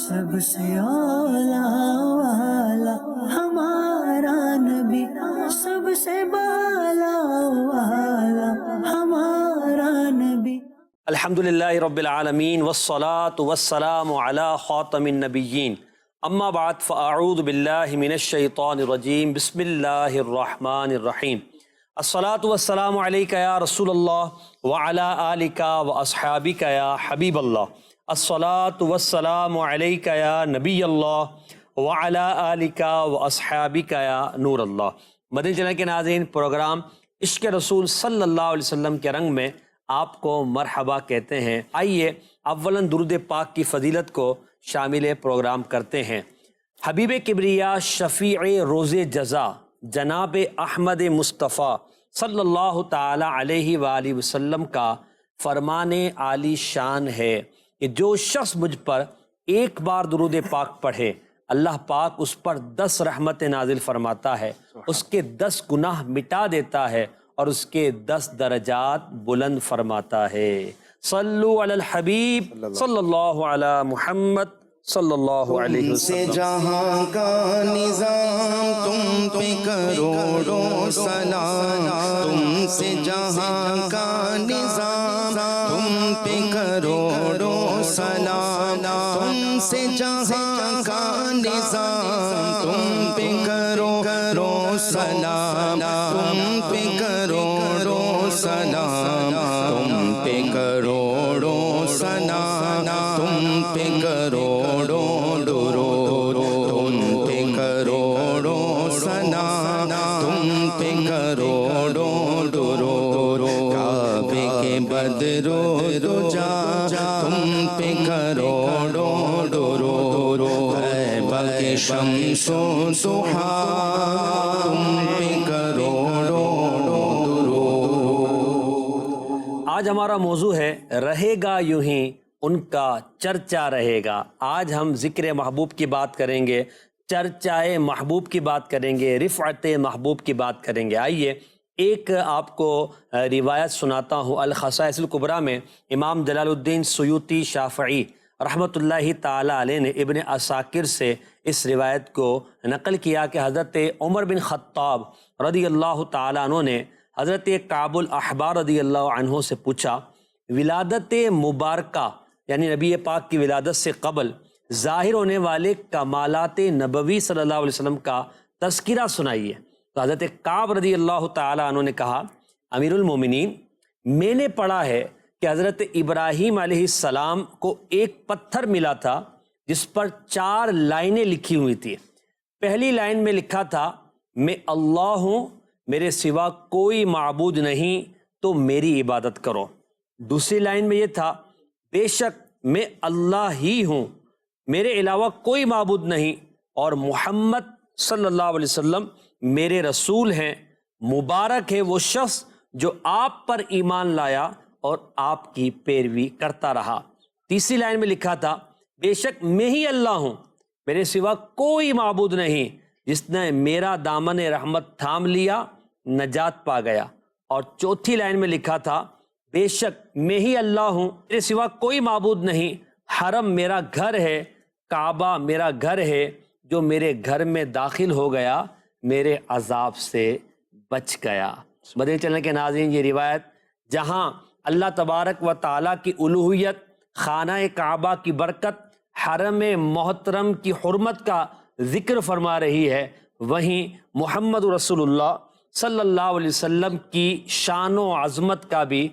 سب سے اولا والا ہمارا نبی، سب سے بالا والا ہمارا نبی۔ الحمدللہ رب العالمین والصلاة والسلام علی خاتم النبیین، اما بعد فاعوذ باللہ من الشیطان الرجیم، بسم اللہ الرحمن الرحیم۔ الصلاة والسلام علیکہ یا رسول اللہ وعلی آلکہ واصحابکہ یا حبیب اللہ۔ الصلاة والسلام علیکہ یا نبی اللہ وعلی آلکہ واصحابکہ یا نور اللہ۔ مدنی چینل کے ناظرین، پروگرام عشق رسول صلی اللہ علیہ وسلم کے رنگ میں آپ کو مرحبا کہتے ہیں۔ آئیے اولاً درود پاک کی فضیلت کو شامل پروگرام کرتے ہیں۔ حبیب کبریا شفیع روز جزا جناب احمد مصطفیٰ صلی اللہ تعالی علیہ وآلہ وسلم کا فرمان عالی شان ہے کہ جو شخص مجھ پر ایک بار درود پاک پڑھے، اللہ پاک اس پر 10 رحمت نازل فرماتا ہے، اس کے 10 گناہ مٹا دیتا ہے اور اس کے 10 درجات بلند فرماتا ہے۔ صلو علی الحبیب صلی اللہ علی محمد صلی اللہ علیہ تم سے وسلم۔ جہاں کا نظام تم پہ کروڑوں سلام، تم سے جہاں کا نظام تم پہ کروڑوں سلام، تم سے جہاں کا نظام تم پہ کروڑوں سلام، تم پہ کروڑوں سلام، تم پہ کروڑوں سلام، تم پہ کروڑوں درود، تم پہ کروڑوں سلام، تم پہ کروڑوں درود، کعبے کے بدرو دجا تم پہ کروڑوں درود، طیبہ کے شمس و ضحیٰ تم پہ کروڑوں درود۔ آج ہمارا موضوع ہے رہے گا یوں ہی ان کا چرچا رہے گا۔ آج ہم ذکر محبوب کی بات کریں گے، چرچائے محبوب کی بات کریں گے، رفعت محبوب کی بات کریں گے۔ آئیے ایک آپ کو روایت سناتا ہوں۔ الخصائص الکبریٰ میں امام جلال الدین سیوطی شافعی رحمۃ اللہ تعالی علیہ نے ابن عساکر سے اس روایت کو نقل کیا کہ حضرت عمر بن خطاب رضی اللہ تعالیٰ عنہ نے حضرت کعب الاحبار رضی اللہ عنہ سے پوچھا، ولادت مبارکہ یعنی نبی پاک کی ولادت سے قبل ظاہر ہونے والے کمالات نبوی صلی اللہ علیہ وسلم کا تذکرہ سنائیے۔ تو حضرت کعب رضی اللہ تعالیٰ عنہ نے کہا، امیر المومنین، میں نے پڑھا ہے کہ حضرت ابراہیم علیہ السلام کو ایک پتھر ملا تھا جس پر 4 لائنیں لکھی ہوئی تھی۔ پہلی لائن میں لکھا تھا، میں اللہ ہوں، میرے سوا کوئی معبود نہیں، تو میری عبادت کرو۔ دوسری لائن میں یہ تھا، بے شک میں اللہ ہی ہوں، میرے علاوہ کوئی معبود نہیں، اور محمد صلی اللہ علیہ وسلم میرے رسول ہیں، مبارک ہے وہ شخص جو آپ پر ایمان لایا اور آپ کی پیروی کرتا رہا۔ تیسری لائن میں لکھا تھا، بے شک میں ہی اللہ ہوں، میرے سوا کوئی معبود نہیں، جس نے میرا دامن رحمت تھام لیا نجات پا گیا۔ اور چوتھی لائن میں لکھا تھا، بے شک میں ہی اللہ ہوں، میرے سوا کوئی معبود نہیں، حرم میرا گھر ہے، کعبہ میرا گھر ہے، جو میرے گھر میں داخل ہو گیا میرے عذاب سے بچ گیا۔ مدنی چینل کے ناظرین، یہ روایت جہاں اللہ تبارک و تعالیٰ کی الوہیت، خانہ کعبہ کی برکت، حرم محترم کی حرمت کا ذکر فرما رہی ہے، وہیں محمد رسول اللہ صلی اللہ علیہ وسلم کی شان و عظمت کا بھی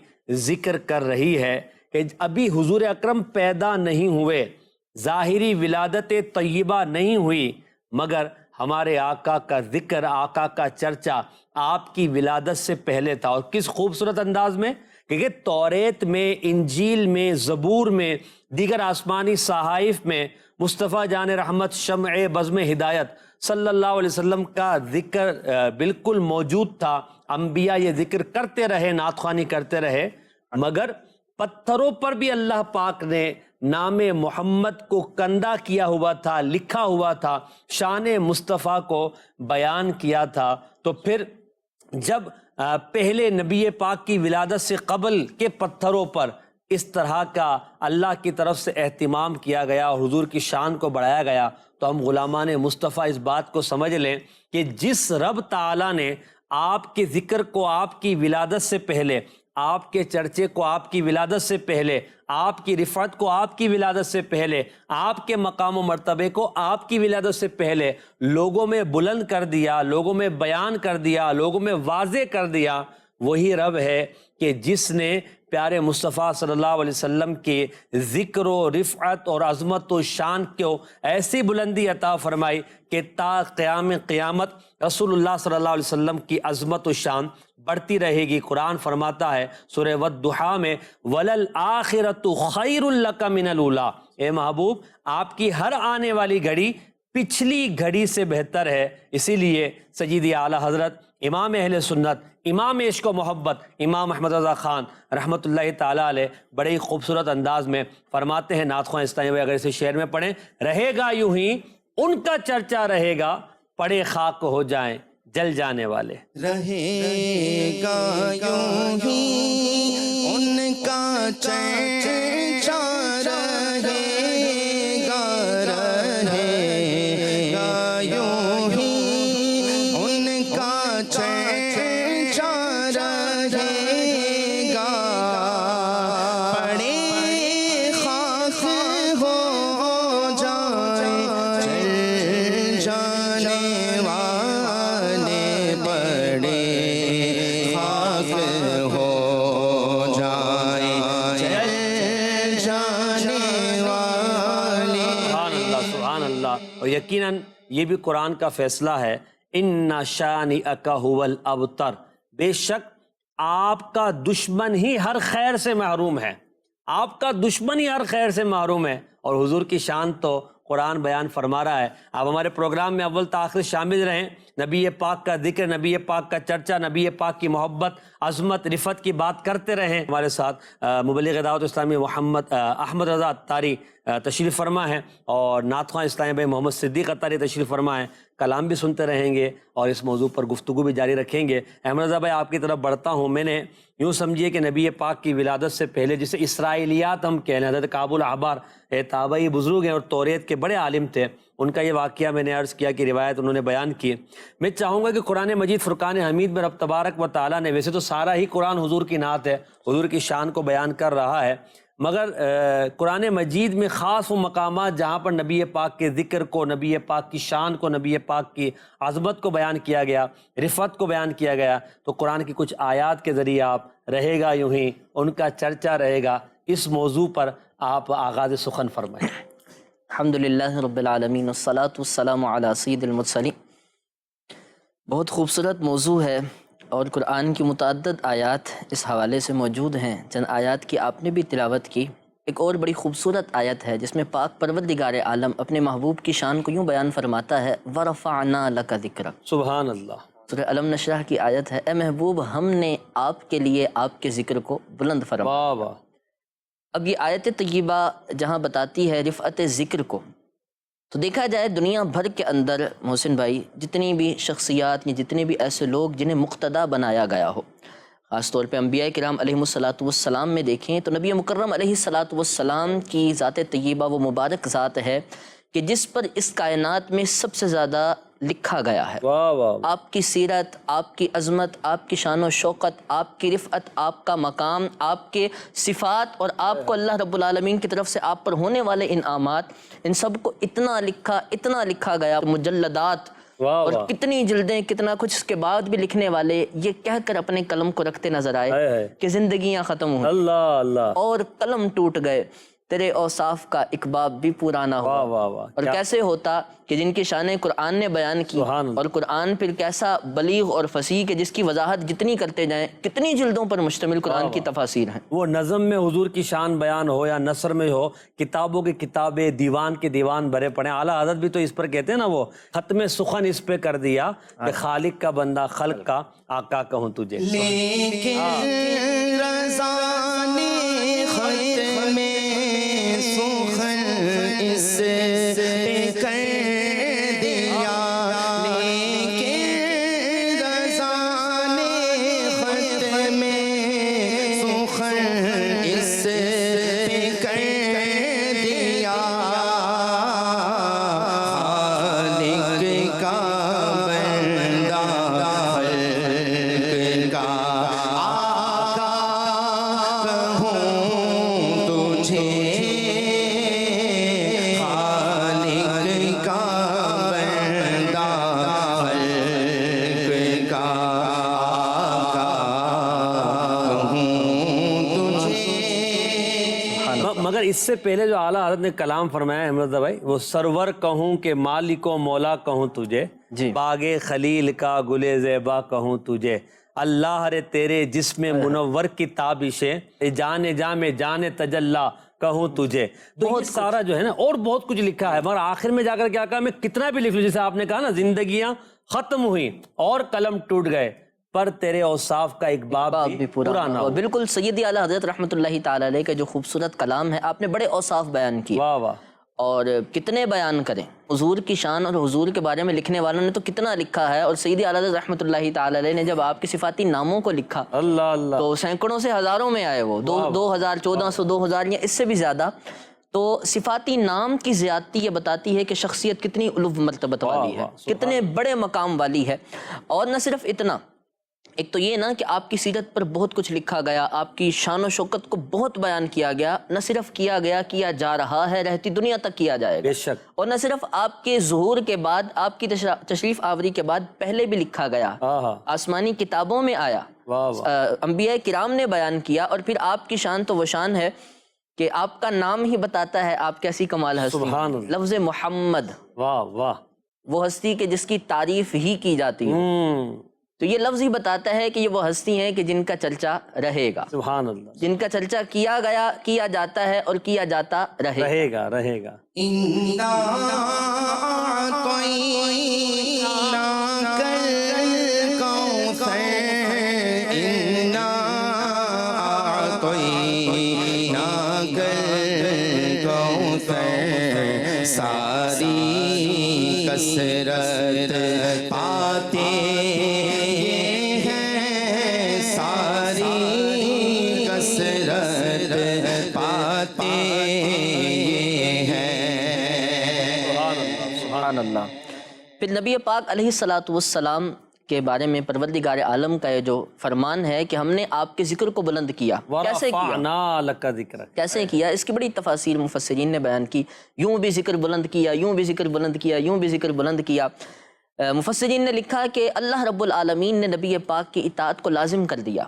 ذکر کر رہی ہے کہ ابھی حضور اکرم پیدا نہیں ہوئے، ظاہری ولادت طیبہ نہیں ہوئی، مگر ہمارے آقا کا ذکر، آقا کا چرچا آپ کی ولادت سے پہلے تھا۔ اور کس خوبصورت انداز میں کہ توریت میں، انجیل میں، زبور میں، دیگر آسمانی صحائف میں مصطفیٰ جان رحمت شمع بزم ہدایت صلی اللہ علیہ وسلم کا ذکر بالکل موجود تھا۔ انبیاء یہ ذکر کرتے رہے، نعت خوانی کرتے رہے، مگر پتھروں پر بھی اللہ پاک نے نام محمد کو کندہ کیا ہوا تھا، لکھا ہوا تھا، شان مصطفیٰ کو بیان کیا تھا۔ تو پھر جب پہلے نبی پاک کی ولادت سے قبل کے پتھروں پر اس طرح کا اللہ کی طرف سے اہتمام کیا گیا اور حضور کی شان کو بڑھایا گیا، تو ہم غلامان مصطفیٰ اس بات کو سمجھ لیں کہ جس رب تعالیٰ نے آپ کے ذکر کو آپ کی ولادت سے پہلے، آپ کے چرچے کو آپ کی ولادت سے پہلے، آپ کی رفعت کو آپ کی ولادت سے پہلے، آپ کے مقام و مرتبے کو آپ کی ولادت سے پہلے لوگوں میں بلند کر دیا، لوگوں میں بیان کر دیا، لوگوں میں واضح کر دیا، وہی رب ہے کہ جس نے پیارے مصطفیٰ صلی اللہ علیہ وسلم کے ذکر و رفعت اور عظمت و شان کو ایسی بلندی عطا فرمائی کہ تا قیام قیامت رسول اللہ صلی اللہ علیہ وسلم کی عظمت و شان بڑھتی رہے گی۔ قرآن فرماتا ہے سورہ والضحیٰ میں وَلَلْآخِرَةُ خَيْرٌ لَكَ مِنَ الْأُولَىٰ، اے محبوب آپ کی ہر آنے والی گھڑی پچھلی گھڑی سے بہتر ہے۔ اسی لیے سیدی اعلیٰ حضرت امام اہل سنت، امام عشق و محبت، امام احمد رضا خان رحمۃ اللہ تعالیٰ علیہ بڑے ہی خوبصورت انداز میں فرماتے ہیں، نعت خواں اسلامی بھائی اگر اسے شعر میں پڑھیں، رہے گا یوں ہی ان کا چرچا رہے گا، پڑے خاک ہو جائیں جل جانے والے۔ رہے گا یوں ہی ان کا چرچا رہے گا، رہے گا یوں ہی ان کا چرچا رہے گا، پڑے خاک ہو جائیں چل جانے والے، پڑے خاک ہو جائیں چل جانے والے۔ سبحان اللہ، سبحان اللہ۔ اور یقیناً یہ بھی قرآن کا فیصلہ ہے، اِنَّ شَانِئَكَ هُوَ الْأَبْتَرُ، بے شک آپ کا دشمن ہی ہر خیر سے محروم ہے، آپ کا دشمن ہی ہر خیر سے محروم ہے۔ اور حضور کی شان تو قرآن بیان فرما رہا ہے۔ آپ ہمارے پروگرام میں اول تاخیر شامل رہیں، نبی پاک کا ذکر، نبی پاک کا چرچا، نبی پاک کی محبت، عظمت، رفت کی بات کرتے رہیں۔ ہمارے ساتھ مبلغ دعوت اسلامی محمد احمد رضا اتاری تشریف فرما ہے، اور نعت خواں اسلامی بھائی محمد صدیق اتاری تشریف فرما ہے۔ کلام بھی سنتے رہیں گے اور اس موضوع پر گفتگو بھی جاری رکھیں گے۔ احمد رضا بھائی آپ کی طرف بڑھتا ہوں۔ میں نے یوں سمجھیے کہ نبی پاک کی ولادت سے پہلے جسے اسرائیلیات ہم کہہ لیں، حضرت کعب الاحبار تابعی بزرگ ہیں اور توریت کے بڑے عالم تھے، ان کا یہ واقعہ میں نے عرض کیا کہ روایت انہوں نے بیان کی۔ میں چاہوں گا کہ قرآن مجید فرقان حمید میں رب تبارک و تعالیٰ نے، ویسے تو سارا ہی قرآن حضور کی نعت ہے، حضور کی شان کو بیان کر رہا ہے، مگر قرآن مجید میں خاص وہ مقامات جہاں پر نبی پاک کے ذکر کو، نبی پاک کی شان کو، نبی پاک کی عظمت کو بیان کیا گیا، رفت کو بیان کیا گیا، تو قرآن کی کچھ آیات کے ذریعے آپ رہے گا یوں ہی ان کا چرچا رہے گا، اس موضوع پر آپ آغاز سخن فرمائیں۔ الحمدللہ رب العالمین والصلاة والسلام علی سید المرسلین۔ بہت خوبصورت موضوع ہے اور قرآن کی متعدد آیات اس حوالے سے موجود ہیں۔ چند آیات کی آپ نے بھی تلاوت کی۔ ایک اور بڑی خوبصورت آیت ہے جس میں پاک پروردگار عالم اپنے محبوب کی شان کو یوں بیان فرماتا ہے وَرَفَعْنَا لَكَ ذِكْرَكَ۔ سبحان اللہ۔ سورہ علم نشرح کی آیت ہے، اے محبوب ہم نے آپ کے لیے آپ کے ذکر کو بلند فرمایا۔ واہ واہ۔ اب یہ آیت طیبہ جہاں بتاتی ہے رفعت ذکر کو، تو دیکھا جائے دنیا بھر کے اندر محسن بھائی جتنی بھی شخصیات یا جتنے بھی ایسے لوگ جنہیں مقتدا بنایا گیا ہو، خاص طور پہ انبیاء کرام علیہ الصلاۃ والسلام میں دیکھیں تو نبی مکرم علیہ الصلاۃ والسلام کی ذات طیبہ وہ مبارک ذات ہے کہ جس پر اس کائنات میں سب سے زیادہ لکھا گیا ہے۔ واہ واہ۔ آپ کی سیرت، آپ کی عظمت، آپ کی شان و شوکت، آپ کی رفعت، آپ کا مقام، آپ کے صفات اور آپ کو اللہ رب العالمین کی طرف سے آپ پر ہونے والے انعامات، ان سب کو اتنا لکھا گیا، مجلدات اور کتنی جلدیں، کتنا کچھ اس کے بعد بھی لکھنے والے یہ کہہ کر اپنے قلم کو رکھتے نظر آئے کہ زندگیاں ختم ہوئیں اللہ اللہ اور قلم ٹوٹ گئے، تیرے اوصاف کا ایک باب بھی پورا نہ ہوا۔ واہ واہ۔ اور کیسے ہوتا کہ جن کی شانیں قرآن نے بیان کی، اور قرآن پھر کیسا بلیغ اور فصیح کہ جس کی وضاحت جتنی کرتے جائیں کتنی جلدوں پر مشتمل قرآن کی تفاسیر ہیں۔ وہ نظم میں حضور کی شان بیان ہو یا نثر میں ہو، کتابوں کی کتابیں، دیوان کے دیوان بھرے پڑے۔ اعلیٰ حضرت بھی تو اس پر کہتے ہیں نا، وہ ختم سخن اس پہ کر دیا کہ خالق کا بندہ خلق کا آقا کہوں تجھے۔ لیکن رضا نے ختم سخن اس پہ کر دیا، لیکن رضا نے ختم سخن اس اس سے پہلے جو اعلیٰ حضرت نے کلام فرمایا ہے احمد رضا بھائی، وہ سرور کہوں کہ مالک و مولا کہوں تجھے، جی باغ خلیل کا گلے زیبا کہوں تجھے، اللہ رے تیرے جسم منور کی تابشیں، جان جام جان تجلا کہوں تجھے. تو یہ سارا جو ہے نا، اور بہت کچھ لکھا ہے، مگر آخر میں جا کر کیا کہا، میں کتنا بھی لکھ لوں، جیسے آپ نے کہا نا، زندگیاں ختم ہوئیں اور قلم ٹوٹ گئے، پر تیرے اوصاف کا ایک باب بھی پورا نہ ہو. بالکل سیدی اعلیٰ حضرت رحمۃ اللہ تعالی علیہ کا جو خوبصورت کلام ہے، آپ نے بڑے اوصاف بیان کیے، واہ واہ. اور کتنے بیان کریں حضور کی شان، اور حضور کے بارے میں لکھنے والوں نے تو کتنا لکھا ہے. اور سیدی اعلیٰ حضرت رحمۃ اللہ تعالی علیہ نے جب آپ کے صفاتی ناموں کو لکھا اللہ اللہ، تو سینکڑوں سے ہزاروں میں آئے، وہ 2000 1400 2000 یا اس سے بھی زیادہ. تو صفاتی نام کی زیادتی یہ بتاتی ہے کہ شخصیت کتنی علو مرتبت والی ہے، کتنے بڑے مقام والی ہے. اور نہ صرف اتنا، ایک تو یہ نا کہ آپ کی سیرت پر بہت کچھ لکھا گیا، آپ کی شان و شوکت کو بہت بیان کیا گیا، نہ صرف کیا گیا، کیا جا رہا ہے، رہتی دنیا تک کیا جائے گا. بے شک. اور نہ صرف آپ کے ظہور کے بعد، آپ کی تشریف آوری کے بعد پہلے بھی لکھا گیا، آسمانی کتابوں میں آیا، انبیاء کرام نے بیان کیا. اور پھر آپ کی شان تو وہ شان ہے کہ آپ کا نام ہی بتاتا ہے آپ کیسی کمال ہستی. سبحان اللہ. لفظ محمد، واہ واہ، وہ ہستی کہ جس کی تعریف ہی کی جاتی ہے. تو یہ لفظ ہی بتاتا ہے کہ یہ وہ ہستی ہیں کہ جن کا چرچا رہے گا، سبحان اللہ، جن کا چرچا کیا گیا، کیا جاتا ہے اور کیا جاتا رہے گا رہے گا. اِنَّا أَعْطَيْنَاكَ الْكَوْثَرَ، إِنَّا أَعْطَيْنَاكَ الْكَوْثَرَ. ساری کثرت پاتے اللہ. پھر نبی پاک علیہ الصلاۃ والسلام کے بارے میں پروردگار عالم کا یہ جو فرمان ہے کہ ہم نے آپ کے ذکر کو بلند کیا. کیسے کیا؟ کیسے کیا؟ اس کی بڑی تفاصیر مفسرین نے بیان کی. یوں بھی ذکر بلند کیا، یوں بھی ذکر بلند کیا، یوں بھی ذکر بلند کیا. مفسرین نے لکھا کہ اللہ رب العالمین نے نبی پاک کی اطاعت کو لازم کر دیا.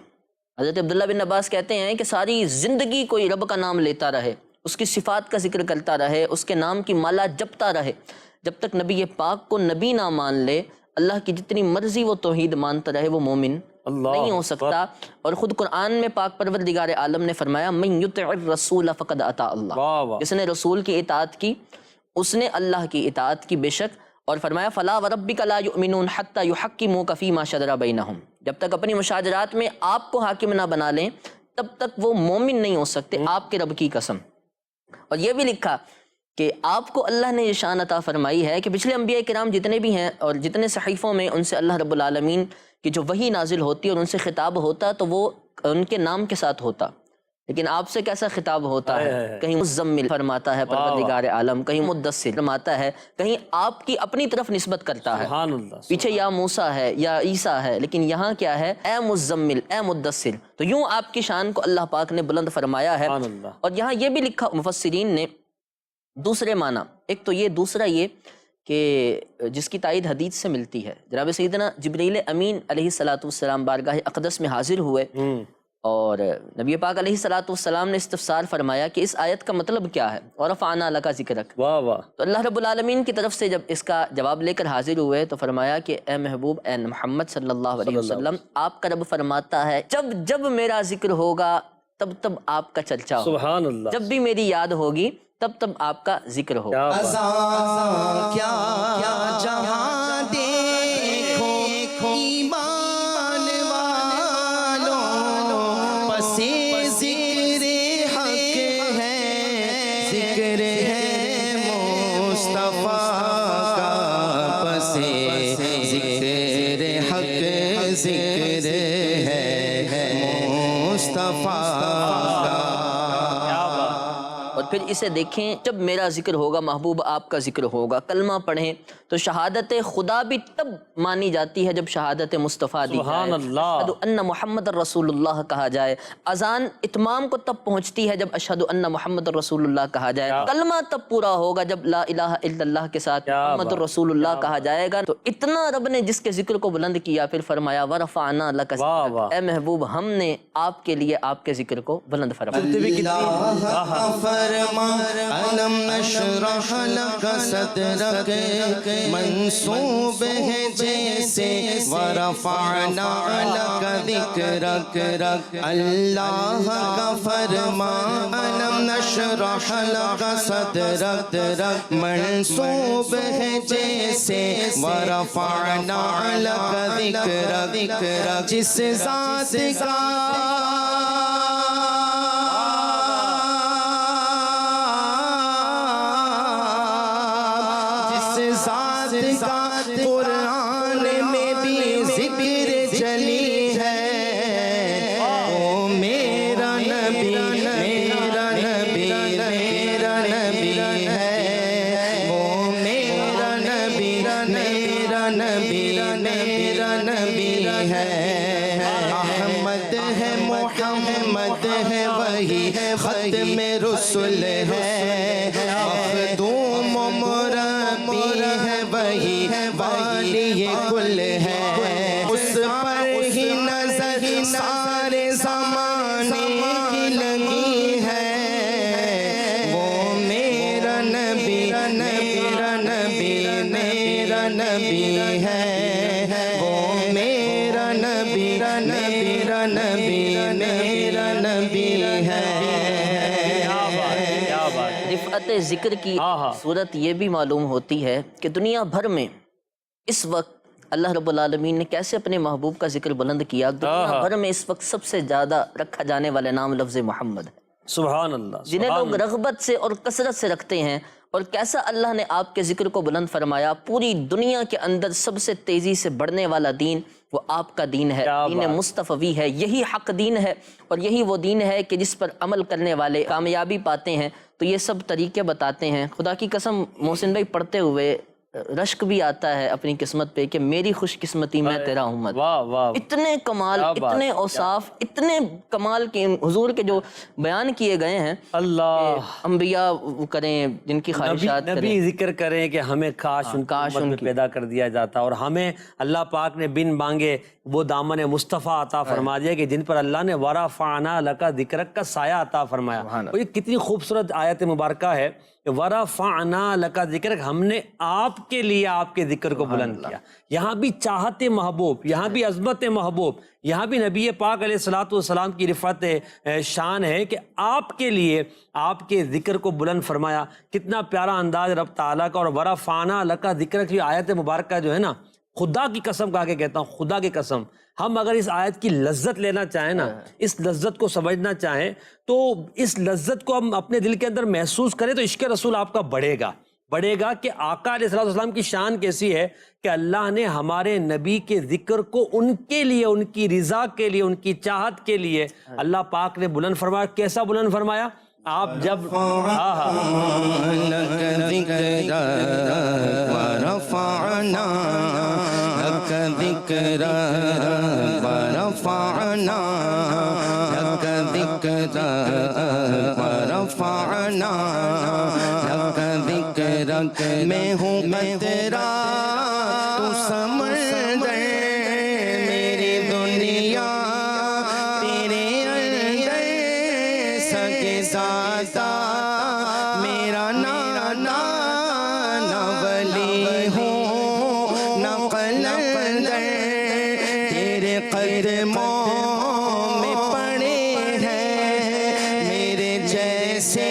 حضرت عبداللہ بن عباس کہتے ہیں کہ ساری زندگی کوئی رب کا نام لیتا رہے، اس کی صفات کا ذکر کرتا رہے، اس کے نام کی مالا جپتا رہے، جب تک نبی پاک کو نبی نہ مان لے، اللہ کی جتنی مرضی وہ توحید مانتا رہے، وہ مومن نہیں ہو سکتا. اور خود قرآن میں پاک پروردگار عالم نے فرمایا من یطع الرسول فقد اطاع اللہ، جس نے رسول کی اطاعت کی اس نے اللہ کی اطاعت کی بے شک. اور فرمایا فلا وربک لا یؤمنون حتی یحکموک فیما شجر بینہم، جب تک اپنی مشاجرات میں آپ کو حاکم نہ بنا لیں تب تک وہ مومن نہیں ہو سکتے، آپ کے رب کی قسم. اور یہ بھی لکھا کہ آپ کو اللہ نے یہ شان عطا فرمائی ہے کہ پچھلے انبیاء کرام جتنے بھی ہیں اور جتنے صحیفوں میں ان سے اللہ رب العالمین کی جو وحی نازل ہوتی اور ان سے خطاب ہوتا تو وہ ان کے نام کے ساتھ ہوتا، لیکن آپ سے کیسا خطاب ہوتا ہے؟ کہیں مزمل فرماتا ہے پروردگار عالم، کہیں مدثر فرماتا ہے، کہیں آپ کی اپنی طرف نسبت کرتا ہے. پیچھے یا موسیٰ ہے یا عیسیٰ ہے، لیکن یہاں کیا ہے؟ اے مزمل، اے مدثر. تو یوں آپ کی شان کو اللہ پاک نے بلند فرمایا ہے. اور یہاں یہ بھی لکھا مفسرین نے دوسرے معنی، ایک تو یہ، دوسرا یہ کہ جس کی تائید حدیث سے ملتی ہے، جناب سیدنا جبریل امین علیہ الصلاۃ والسلام بارگاہ اقدس میں حاضر ہوئے اور نبی پاک علیہ الصلاۃ والسلام نے استفسار فرمایا کہ اس آیت کا مطلب کیا ہے، ورفعنا لک ذکرک. تو اللہ رب العالمین کی طرف سے جب اس کا جواب لے کر حاضر ہوئے تو فرمایا کہ اے محبوب، اے محمد صلی اللہ علیہ وسلم، آپ کا رب فرماتا ہے جب جب میرا ذکر ہوگا تب تب آپ کا چرچا ہوگا، جب بھی میری یاد ہوگی تب تب آپ کا ذکر ہو. ازاں کیا جہاں دیکھو ایمان والوں، پس ذکر حق ہے، ذکر ہے مصطفیٰ کا، پس ذکر حق، ذکر ہے مصطفیٰ کا. اور پھر اسے دیکھیں، جب میرا ذکر ہوگا، محبوب آپ کا ذکر ہوگا. کلمہ پڑھیں تو شہادت خدا بھی تب مانی جاتی ہے جب شہادت مصطفیٰ دی جائے، اشہد ان محمد رسول اللہ کہا جائے. اذان اتمام کو تب پہنچتی ہے جب اشہد ان محمد رسول اللہ کہا جائے. کلمہ تب پورا ہوگا جب لا الہ الا اللہ کے ساتھ محمد رسول اللہ کہا جائے گا. تو اتنا رب نے جس کے ذکر کو بلند کیا، پھر فرمایا ورفعنا لک ذکرک، اے محبوب ہم نے آپ کے لیے آپ کے ذکر کو بلند فرمایا. فرما الم نشرح لک صدرک منصوب ہے جیسے ورفعنا لک ذکرک اللہ کا فرما الم نشرح لک صدرک منصوب ہے جیسے ورفعنا لک ذکرک جس ذات کا قرآن میں بھی ذکر چلی ہے او میرا نبی میرا نبی میرا نبی ہے وہ میرا نبی میرا نبی میرا نبی ہے احمد ہے محمد ہے وہی ختم رسول ہے مخدوم و مربی ہے وہی والی کل ہے اس پر ہی نظر سارے زمانے کی لگی ہے وہ میرا نبی میرا نبی میرا نبی ہے وہ میرا نبی میرا نبی میرا نبی ہے رفعت ذکر کی صورت یہ بھی معلوم ہوتی ہے کہ دنیا بھر میں اس وقت اللہ رب العالمین نے کیسے اپنے محبوب کا ذکر بلند کیا. دنیا بھر میں اس وقت سب سے زیادہ رکھا جانے والے نام لفظ محمد ہے. سبحان اللہ. جنہیں لوگ رغبت سے اور کثرت سے رکھتے ہیں. اور کیسا اللہ نے آپ کے ذکر کو بلند فرمایا. پوری دنیا کے اندر سب سے تیزی سے بڑھنے والا دین وہ آپ کا دین ہے, دین مصطفی ہے. یہی حق دین ہے اور یہی وہ دین ہے کہ جس پر عمل کرنے والے کامیابی پاتے ہیں. تو یہ سب طریقے بتاتے ہیں. خدا کی قسم محسن بھائی پڑھتے ہوئے رشک بھی آتا ہے اپنی قسمت پہ کہ میری خوش قسمتی میں تیرا امت. اتنے کمال, اتنے اوصاف, اتنے کمال کے حضور کے جو بیان کیے گئے ہیں. اللہ انبیاء کریں جن کی خواہشات کریں, نبی ذکر کریں کہ ہمیں کاش ان میں پیدا کر دیا جاتا, اور ہمیں اللہ پاک نے بن مانگے وہ دامن مصطفیٰ عطا فرما دیا کہ جن پر اللہ نے ورفعنا لک ذکرک کا سایہ عطا فرمایا. یہ کتنی خوبصورت آیت مبارکہ ہے کہ ورفعنا لک ذکرک, ہم نے آپ کے لیے آپ کے ذکر کو بلند کیا. یہاں بھی چاہت محبوب, یہاں بھی عظمت محبوب, یہاں بھی نبی پاک علیہ الصلوۃ والسلام کی رفعت شان ہے کہ آپ کے لیے آپ کے ذکر کو بلند فرمایا. کتنا پیارا انداز رب تعالیٰ کا. اور ورفعنا لک ذکرک کی آیت مبارکہ جو ہے نا, خدا کی قسم کہا کے کہتا ہوں, خدا کی قسم, ہم اگر اس آیت کی لذت لینا چاہیں نا, اس لذت کو سمجھنا چاہیں, تو اس لذت کو ہم اپنے دل کے اندر محسوس کریں تو عشق رسول آپ کا بڑھے گا کہ آقا علیہ السلام کی شان کیسی ہے کہ اللہ نے ہمارے نبی کے ذکر کو ان کے لیے, ان کی رضا کے لیے, ان کی چاہت کے لیے اللہ پاک نے بلند فرمایا. کیسا بلند فرمایا؟ آپ جب ورفعنا لك ذكرك ورفعنا لك ذكرك ورفعنا لك ذكرك میں ہوں قطرہ تو سمندر, میری دنیا تیرے اندر سکے ساتا, میرا نانا نہ ولی ہوں نہ قلندر, تیرے قدموں میں پڑے ہیں میرے جیسے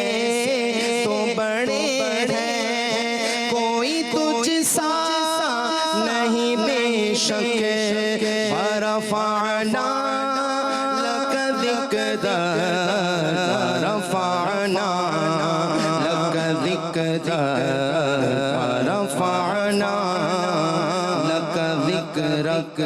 تو بڑے ہیں, کوئی تجھ سا نہیں بے شک. ورفعنا لک ذکرک ورفعنا لک ذکرک ورفعنا لک ذکرک.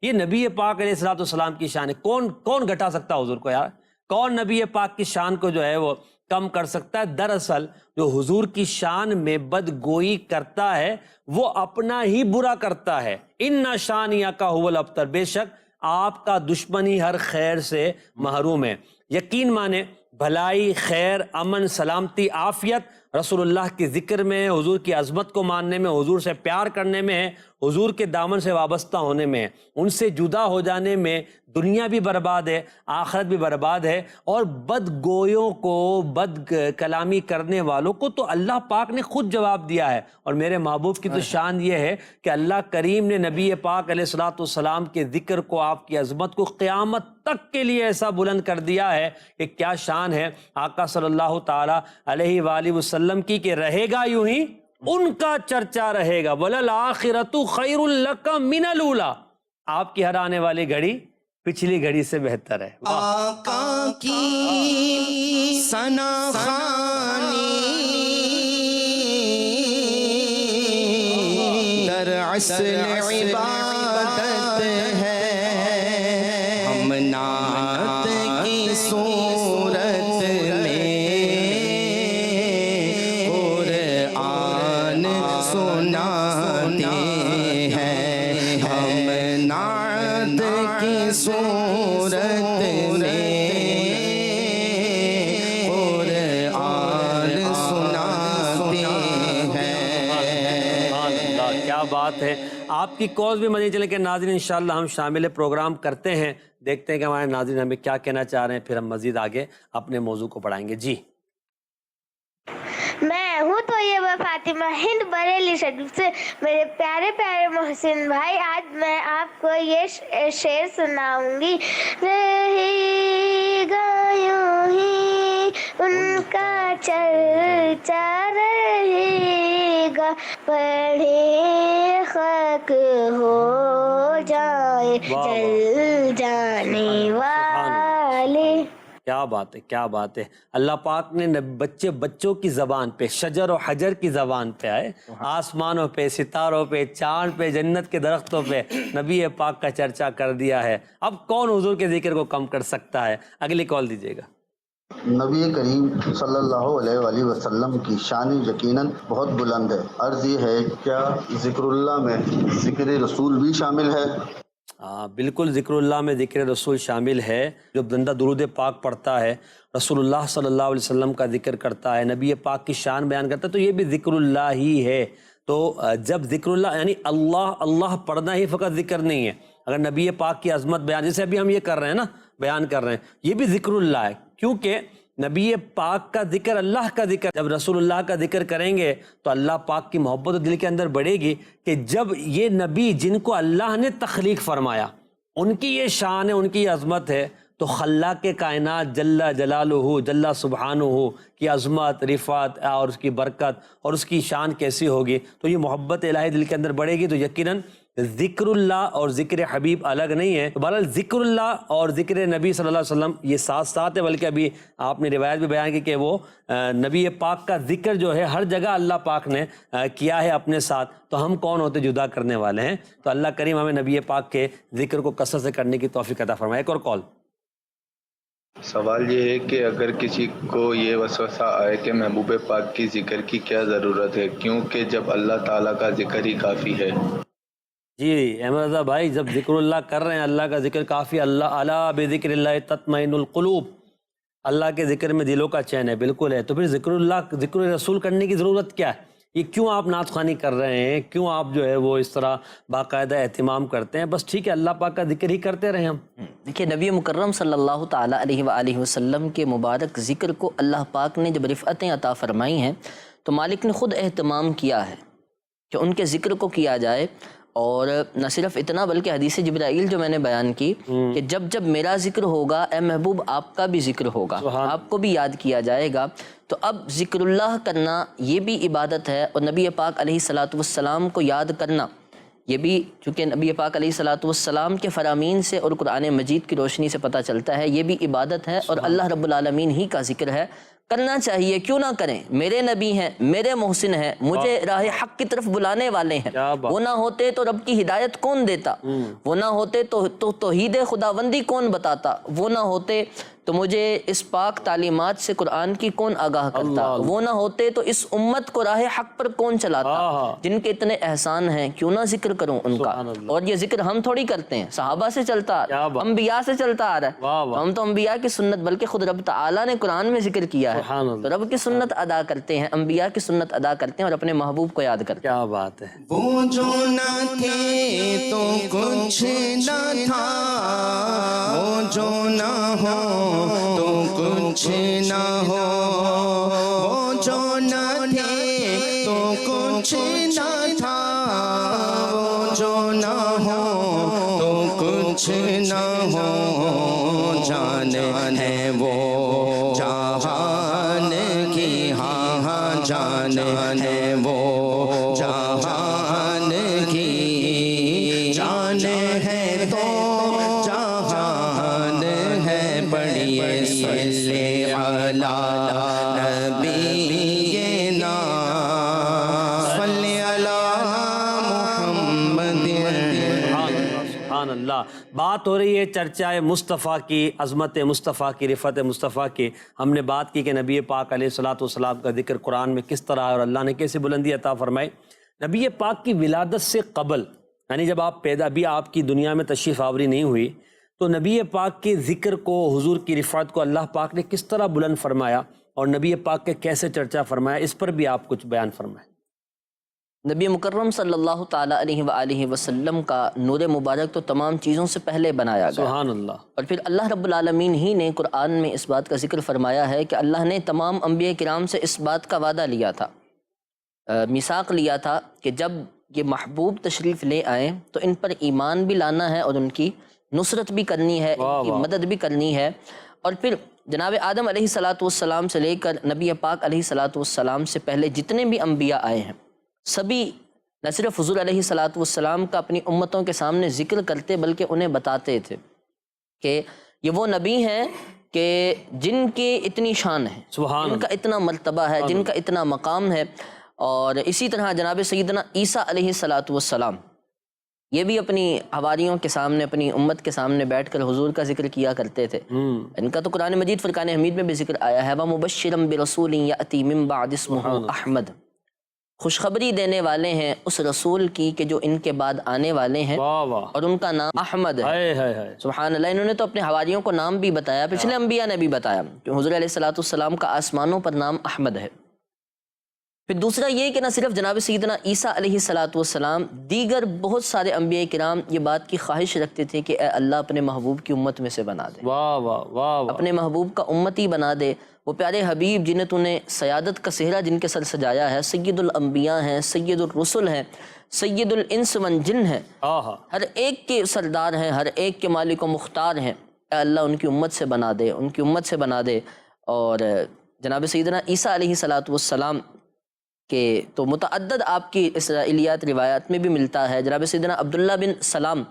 یہ نبی پاک علیہ الصلوۃ والسلام کی شان ہے. کون گھٹا سکتا ہے حضور کو یار؟ کون نبی پاک کی شان کو جو ہے وہ کم کر سکتا ہے؟ دراصل جو حضور کی شان میں بدگوئی کرتا ہے وہ اپنا ہی برا کرتا ہے. ان شانیہ کا هو الابتر, بے شک آپ کا دشمنی ہر خیر سے محروم ہے. یقین مانے بھلائی, خیر, امن, سلامتی, عافیت رسول اللہ کے ذکر میں ہے، حضور کی عظمت کو ماننے میں، حضور سے پیار کرنے میں ہے، حضور کے دامن سے وابستہ ہونے میں ہے۔ ان سے جدا ہو جانے میں دنیا بھی برباد ہے، آخرت بھی برباد ہے، اور بد گویوں کو، بد کلامی کرنے والوں کو تو اللہ پاک نے خود جواب دیا ہے۔ اور میرے محبوب کی تو شان یہ ہے کہ اللہ کریم نے نبی پاک علیہ الصلوۃ والسلام کے ذکر کو، آپ کی عظمت کو قیامت تک کے لیے ایسا بلند کر دیا ہے کہ کیا شان ہے آقا صلی اللہ تعالی علیہ وآلہ وسلم کی، کہ رہے گا یوں ہی، ان کا چرچا رہے گا، وَلَلْآخِرَةُ خَيْرٌ لَكَ مِنَ الْأُولَىٰ، آپ کی ہر آنے والی گھڑی پچھلی گھڑی سے بہتر ہے۔ آقا کی ثنا خوانی در اصل عبادت ہے، ہم نعت کی صورت میں قرآن سناتے ہیں، ہم نعت کی صورت میں قرآن سناتے ہیں۔ کیا بات ہے، آپ کی کوز بھی مدنی چلیں کہ ناظرین انشاءاللہ ہم شامل پروگرام کرتے ہیں، دیکھتے ہیں کہ ہمارے ناظرین ہمیں کیا کہنا چاہ رہے ہیں، پھر ہم مزید آگے اپنے موضوع کو پڑھائیں گے۔ جی میں ہوں تو یہ فاطمہ ہند بریلی شریف سے۔ میرے پیارے پیارے محسن بھائی، آج میں آپ کو یہ شعر سناؤں گی۔ رہے گا یوں ہی ان کا چرچا رہے گا، پڑھے خاک ہو جائے جل جانے والے۔ کیا بات ہے، کیا بات ہے۔ اللہ پاک نے بچوں کی زبان پہ، شجر و حجر کی زبان پہ آئے، آسمانوں پہ، ستاروں پہ، چاند پہ، جنت کے درختوں پہ نبی پاک کا چرچا کر دیا ہے۔ اب کون حضور کے ذکر کو کم کر سکتا ہے؟ اگلی کال دیجیے گا۔ نبی کریم صلی اللہ علیہ وآلہ وسلم کی شان یقیناً بہت بلند ہے۔ عرض یہ ہے، کیا ذکر اللہ میں ذکر رسول بھی شامل ہے؟ بالکل، ذکر اللہ میں ذکر رسول شامل ہے۔ جو بندہ درود پاک پڑھتا ہے، رسول اللہ صلی اللہ علیہ وسلم کا ذکر کرتا ہے، نبی پاک کی شان بیان کرتا ہے، تو یہ بھی ذکر اللہ ہی ہے۔ تو جب ذکر اللہ یعنی اللہ پڑھنا ہی فقط ذکر نہیں ہے، اگر نبی پاک کی عظمت بیان، جیسے ابھی ہم یہ کر رہے ہیں نا، بیان کر رہے ہیں، یہ بھی ذکر اللہ ہے، کیونکہ نبی پاک کا ذکر اللہ کا ذکر، جب رسول اللہ کا ذکر کریں گے تو اللہ پاک کی محبت دل کے اندر بڑھے گی کہ جب یہ نبی جن کو اللہ نے تخلیق فرمایا، ان کی یہ شان ہے، ان کی یہ عظمت ہے، تو خلاق کائنات جل جلالہ، جل سبحانہ کی عظمت، رفعت اور اس کی برکت اور اس کی شان کیسی ہوگی؟ تو یہ محبت الہی دل کے اندر بڑھے گی، تو یقیناً ذکر اللہ اور ذکر حبیب الگ نہیں ہے۔ بہرحال ذکر اللہ اور ذکر نبی صلی اللہ علیہ وسلم یہ ساتھ ساتھ ہے، بلکہ ابھی آپ نے روایت بھی بیان کی کہ وہ نبی پاک کا ذکر جو ہے ہر جگہ اللہ پاک نے کیا ہے اپنے ساتھ، تو ہم کون ہوتے جدا کرنے والے ہیں؟ تو اللہ کریم ہمیں نبی پاک کے ذکر کو کثرت سے کرنے کی توفیق عطا فرمائے۔ ایک اور کال۔ سوال یہ ہے کہ اگر کسی کو یہ وسوسہ آئے کہ محبوب پاک کی ذکر کی کیا ضرورت ہے، کیونکہ جب اللہ تعالیٰ کا ذکر ہی کافی ہے۔ جی احمد رضا بھائی، جب ذکر اللہ کر رہے ہیں، اللہ کا ذکر کافی، اللہ الا بذکر اللہ تطمئن القلوب، اللہ کے ذکر میں دلوں کا چین ہے، بالکل ہے، تو پھر ذکر اللہ، ذکر رسول کرنے کی ضرورت کیا ہے؟ یہ کیوں آپ نعت خوانی کر رہے ہیں؟ کیوں آپ جو ہے وہ اس طرح باقاعدہ اہتمام کرتے ہیں؟ بس ٹھیک ہے، اللہ پاک کا ذکر ہی کرتے رہیں ہم۔ دیکھیے، نبی مکرم صلی اللہ تعالیٰ علیہ وآلہ وسلم کے مبارک ذکر کو اللہ پاک نے جب رفعتیں عطا فرمائی ہیں تو مالک نے خود اہتمام کیا ہے کہ ان کے ذکر کو کیا جائے۔ اور نہ صرف اتنا بلکہ حدیث جبرائیل جو میں نے بیان کی کہ جب جب میرا ذکر ہوگا اے محبوب آپ کا بھی ذکر ہوگا، آپ کو بھی یاد کیا جائے گا۔ تو اب ذکر اللہ کرنا یہ بھی عبادت ہے، اور نبی پاک علیہ الصلوۃ والسلام کو یاد کرنا یہ بھی، چونکہ نبی پاک علیہ الصلوۃ والسلام کے فرامین سے اور قرآن مجید کی روشنی سے پتہ چلتا ہے، یہ بھی عبادت ہے اور اللہ رب العالمین ہی کا ذکر ہے، کرنا چاہیے، کیوں نہ کریں؟ میرے نبی ہیں، میرے محسن ہیں، مجھے راہ حق کی طرف بلانے والے ہیں، وہ نہ ہوتے تو رب کی ہدایت کون دیتا، وہ نہ ہوتے تو توحید خداوندی کون بتاتا، وہ نہ ہوتے تو مجھے اس پاک تعلیمات سے قرآن کی کون آگاہ کرتا، وہ نہ ہوتے تو اس امت کو راہ حق پر کون چلاتا، جن کے اتنے احسان ہیں کیوں نہ ذکر کروں ان کا۔ اور یہ ذکر ہم تھوڑی کرتے ہیں، صحابہ سے چلتا آ رہا ہے، انبیاء سے چلتا آ رہا ہے، ہم تو انبیاء کی سنت، بلکہ خود رب تعالیٰ نے قرآن میں ذکر کیا ہے، تو رب کی سنت ادا کرتے ہیں، انبیاء کی سنت ادا کرتے ہیں اور اپنے محبوب کو یاد کرتے ہیں۔ کیا بات ہے۔ وہ جو نہ تھے تو کچھ نہ تھا، وہ جو نہ ہو تو کچھ نہ ہو، وہ جو نہ تھے تو کچھ نہ تھا، وہ جو نہ ہو تو کچھ نہ ہو، جان ہے وہ جہان کی، ہاں ہاں جان ہے وہ جہان کی، جان ہے تو جہان ہے، پڑھیے صلی علی نبینا صلی علی محمد۔ سبحان اللہ۔ بات ہو رہی ہے چرچائے مصطفیٰ کی، عظمت مصطفیٰ کی، رفعت مصطفیٰ کی۔ ہم نے بات کی کہ نبی پاک علیہ الصلوۃ کا ذکر قرآن میں کس طرح ہے اور اللہ نے کیسے بلندی عطا فرمائی۔ نبی پاک کی ولادت سے قبل، یعنی جب آپ پیدا بھی آپ کی دنیا میں تشریف آوری نہیں ہوئی، تو نبی پاک کے ذکر کو، حضور کی رفعت کو اللہ پاک نے کس طرح بلند فرمایا اور نبی پاک کے کیسے چرچا فرمایا، اس پر بھی آپ کچھ بیان فرمائیں۔ نبی مکرم صلی اللہ تعالیٰ علیہ وآلہ وسلم کا نور مبارک تو تمام چیزوں سے پہلے بنایا گیا، سبحان اللہ۔ اور پھر اللہ رب العالمین ہی نے قرآن میں اس بات کا ذکر فرمایا ہے کہ اللہ نے تمام انبیاء کرام سے اس بات کا وعدہ لیا تھا، میثاق لیا تھا کہ جب یہ محبوب تشریف لے آئیں تو ان پر ایمان بھی لانا ہے اور ان کی نصرت بھی کرنی ہے، ان کی مدد بھی کرنی ہے۔ اور پھر جناب آدم علیہ السلام سے لے کر نبی پاک علیہ السلام سے پہلے جتنے بھی انبیاء آئے ہیں، سبھی نہ صرف حضور علیہ السلام کا اپنی امتوں کے سامنے ذکر کرتے بلکہ انہیں بتاتے تھے کہ یہ وہ نبی ہیں کہ جن کی اتنی شان ہے، جن کا اتنا مرتبہ ہے، جن کا اتنا مقام ہے۔ اور اسی طرح جناب سیدنا عیسیٰ علیہ السلام یہ بھی اپنی حواریوں کے سامنے، اپنی امت کے سامنے بیٹھ کر حضور کا ذکر کیا کرتے تھے۔ ان کا تو قرآن مجید فرقان حمید میں بھی ذکر آیا ہے، وَمُبَشِّرًا بِرَسُولٍ يَأْتِي مِن بَعْدِ اسْمُهُ احمد، خوشخبری دینے والے ہیں اس رسول کی کہ جو ان کے بعد آنے والے ہیں اور ان کا نام احمد ہے۔ سبحان اللہ۔ انہوں نے تو اپنے حواریوں کو نام بھی بتایا، پچھلے انبیاء نے بھی بتایا کہ حضور علیہ السلام کا آسمانوں پر نام احمد ہے۔ پھر دوسرا یہ کہ نہ صرف جناب سیدنا عیسیٰ علیہ السلام، دیگر بہت سارے انبیاء کرام یہ بات کی خواہش رکھتے تھے کہ اے اللہ اپنے محبوب کی امت میں سے بنا دے، اپنے محبوب کا امتی بنا دے۔ وہ پیارے حبیب جنہیں تو نے سیادت کا صحرا جن کے سر سجایا ہے، سید الانبیاء ہیں، سید الرسل ہیں، سید الانس والجن ہیں، ہر ایک کے سردار ہیں، ہر ایک کے مالک و مختار ہیں۔ اے اللہ ان کی امت سے بنا دے، ان کی امت سے بنا دے۔ اور جناب سیدنا عیسیٰ علیہ السلام کہ تو متعدد آپ کی اسرائیلیات روایات میں بھی ملتا ہے۔ جناب سیدنا عبداللہ بن سلام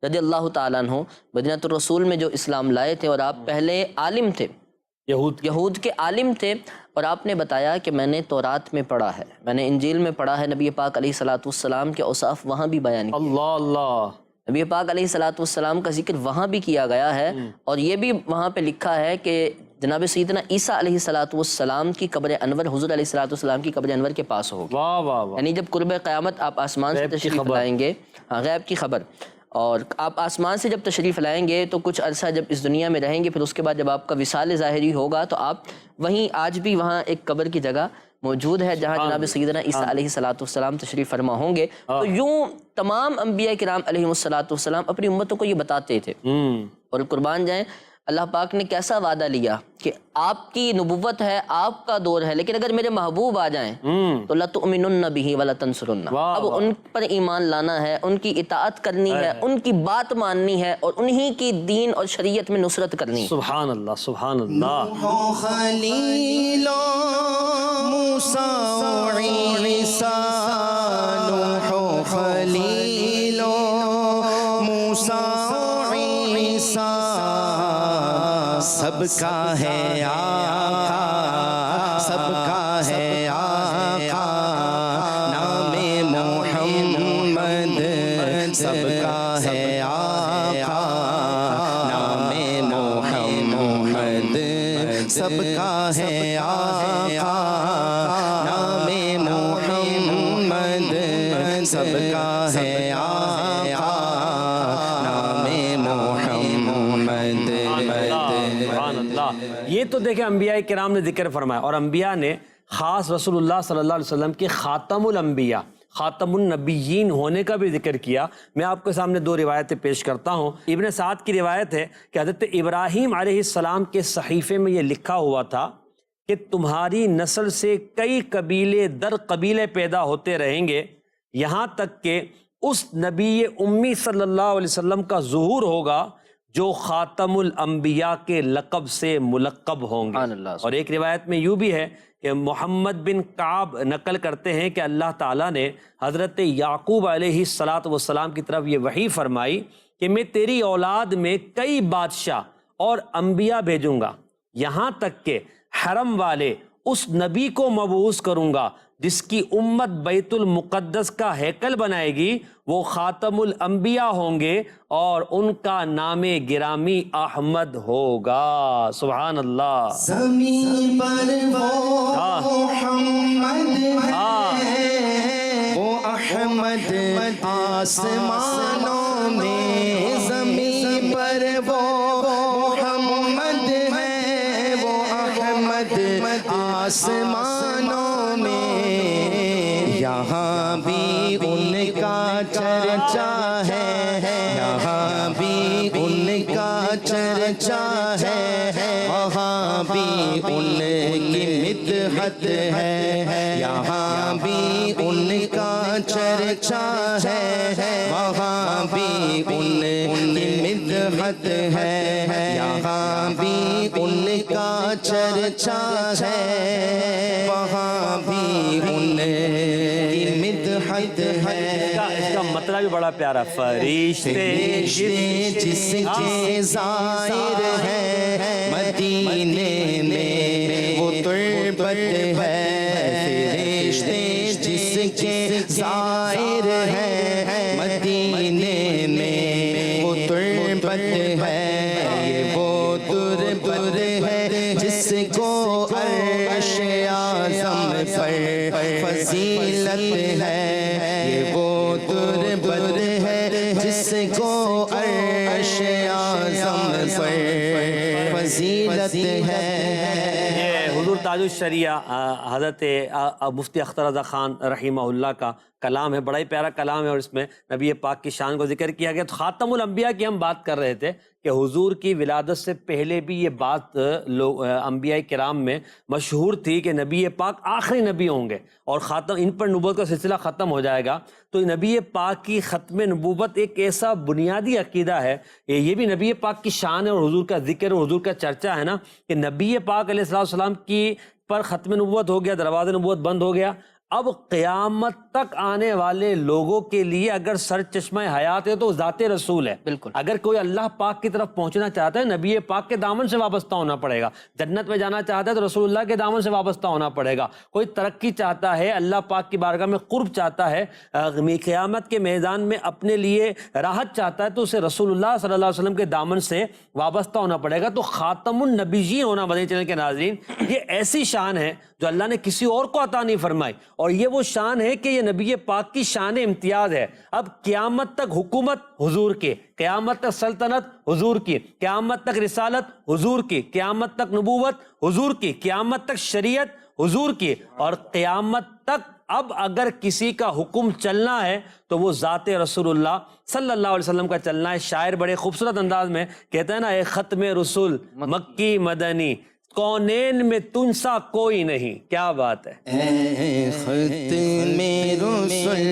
رضی اللہ تعالیٰ عنہ مدینہ الرسول میں جو اسلام لائے تھے، اور آپ پہلے عالم تھے، یہود کے عالم تھے، اور آپ نے بتایا کہ میں نے تورات میں پڑھا ہے، میں نے انجیل میں پڑھا ہے، نبی پاک علیہ السلام کے اوصاف وہاں بھی بیان کیے۔ اللہ، نبی پاک علیہ السلام کا ذکر وہاں بھی کیا گیا ہے، اور یہ بھی وہاں پہ لکھا ہے کہ جناب سیدنا عیسیٰ علیہ السلام کی قبر انور حضور علیہ السلام کی قبر انور کے پاس ہوگی، یعنی جب قرب قیامت آپ آسمان سے تشریف لائیں گے، غیب کی خبر، اور آپ آسمان سے جب تشریف لائیں گے تو کچھ عرصہ جب اس دنیا میں رہیں گے، پھر اس کے بعد جب آپ کا وصال ظاہری ہوگا تو آپ وہیں، آج بھی وہاں ایک قبر کی جگہ موجود ہے جہاں جناب سیدنا عیسیٰ علیہ السلام تشریف فرما ہوں گے۔ تو یوں تمام انبیاء کرام علیہ السلام اپنی امتوں کو یہ بتاتے تھے، اور قربان جائیں اللہ پاک نے کیسا وعدہ لیا کہ آپ کی نبوت ہے، آپ کا دور ہے، لیکن اگر میرے محبوب آ جائیں تو لَتُؤْمِنُنَّ بِهِ وَلَتَنْصُرُنَّ، اب ان پر ایمان لانا ہے، ان کی اطاعت کرنی ہے، ان کی بات ماننی ہے، اور انہی کی دین اور شریعت میں نصرت کرنی ہے۔ سبحان اللہ، سبحان اللہ۔ خلیل موسیٰ عیسیٰ، نوح خلیل موسیٰ عیسیٰ، سب کا ہے آقا، سب کا ہے آقا، نام محمد سب کا ہے آقا، نام محمد سب کا ہے آقا نام محمد۔ سبحان اللہ۔ یہ تو دیکھیں انبیاء کرام نے ذکر فرمایا، اور انبیاء نے خاص رسول اللہ صلی اللہ علیہ وسلم کے خاتم الانبیاء، خاتم النبیین ہونے کا بھی ذکر کیا۔ میں آپ کے سامنے دو روایتیں پیش کرتا ہوں۔ ابن سعد کی روایت ہے کہ حضرت ابراہیم علیہ السلام کے صحیفے میں یہ لکھا ہوا تھا کہ تمہاری نسل سے کئی قبیلے در قبیلے پیدا ہوتے رہیں گے، یہاں تک کہ اس نبی امی صلی اللہ علیہ وسلم کا ظہور ہوگا جو خاتم الانبیاء کے لقب سے ملقب ہوں گے۔ اور ایک روایت میں یوں بھی ہے کہ محمد بن کعب نقل کرتے ہیں کہ اللہ تعالیٰ نے حضرت یعقوب علیہ السلام کی طرف یہ وحی فرمائی کہ میں تیری اولاد میں کئی بادشاہ اور انبیاء بھیجوں گا، یہاں تک کہ حرم والے اس نبی کو مبعوث کروں گا جس کی امت بیت المقدس کا ہیکل بنائے گی، وہ خاتم الانبیاء ہوں گے اور ان کا نام گرامی احمد ہوگا۔ سبحان اللہ۔ زمین پر وہ محمد ہے، وہ احمد آسمانوں میں، زمین پر وہ محمد ہے، وہ احمد آسمانوں میں، یہاں بھی ان کا چرچا ہے، یہاں بھی ان کا چرچا ہے، وہاں بھی ان کی مدحت ہے، یہاں بھی ان کا چرچا ہے، وہاں بھی ان کی مدحت ہے، یہاں بھی ان کا چرچا ہے، وہاں بھی ان کی مدحت ہے۔ اس کا مطلب بھی بڑا پیارا، فرشتے جس کے زائر ہے مدینے میں وہ تربت ہے، فرشتے جس کے زائر ہے مدینے میں وہ تربت ہے، یہ وہ تربت ہے جس کو عرش اعظم پر فضیلت ہے، یہ وہ تربت ہے جس کو عرش اعظم پر فضیلت ہے۔ حضور تاج الشریعہ حضرت مفتی اختر رضا خان رحمہ اللہ کا کلام ہے، بڑا ہی پیارا کلام ہے، اور اس میں نبی پاک کی شان کو ذکر کیا گیا۔ تو خاتم الانبیاء کی ہم بات کر رہے تھے کہ حضور کی ولادت سے پہلے بھی یہ بات انبیاء کرام میں مشہور تھی کہ نبی پاک آخری نبی ہوں گے اور خاتم، ان پر نبوت کا سلسلہ ختم ہو جائے گا۔ تو نبی پاک کی ختم نبوت ایک ایسا بنیادی عقیدہ ہے، یہ بھی نبی پاک کی شان ہے اور حضور کا ذکر اور حضور کا چرچا ہے نا، کہ نبی پاک علیہ السلام کی پر ختم نبوت ہو گیا، دروازہ نبوت بند ہو گیا، اب قیامت تک آنے والے لوگوں کے لیے اگر سر چشمہ حیات ہے تو ذات رسول ہے۔ بالکل۔ اگر کوئی اللہ پاک کی طرف پہنچنا چاہتا ہے نبی پاک کے دامن سے وابستہ ہونا پڑے گا، جنت میں جانا چاہتا ہے تو رسول اللہ کے دامن سے وابستہ ہونا پڑے گا، کوئی ترقی چاہتا ہے، اللہ پاک کی بارگاہ میں قرب چاہتا ہے، قیامت کے میدان میں اپنے لیے راحت چاہتا ہے تو اسے رسول اللہ صلی اللہ علیہ وسلم کے دامن سے وابستہ ہونا پڑے گا۔ تو خاتم النبیین ہونا، مدنی چینل کے ناظرین، یہ ایسی شان ہے جو اللہ نے کسی اور کو عطا نہیں فرمائی، اور یہ وہ شان ہے کہ یہ نبی پاک کی شان امتیاز ہے۔ اب قیامت تک حکومت حضور کی، قیامت تک سلطنت حضور کی، قیامت تک رسالت حضور کی، قیامت تک نبوت حضور کی، قیامت تک شریعت حضور کی، اور قیامت تک اب اگر کسی کا حکم چلنا ہے تو وہ ذات رسول اللہ صلی اللہ علیہ وسلم کا چلنا ہے۔ شاعر بڑے خوبصورت انداز میں کہتا ہے نا، اے ختم رسول مکی مدنی، کونین میں تن سا کوئی نہیں۔ کیا بات ہے، اے ختم رسول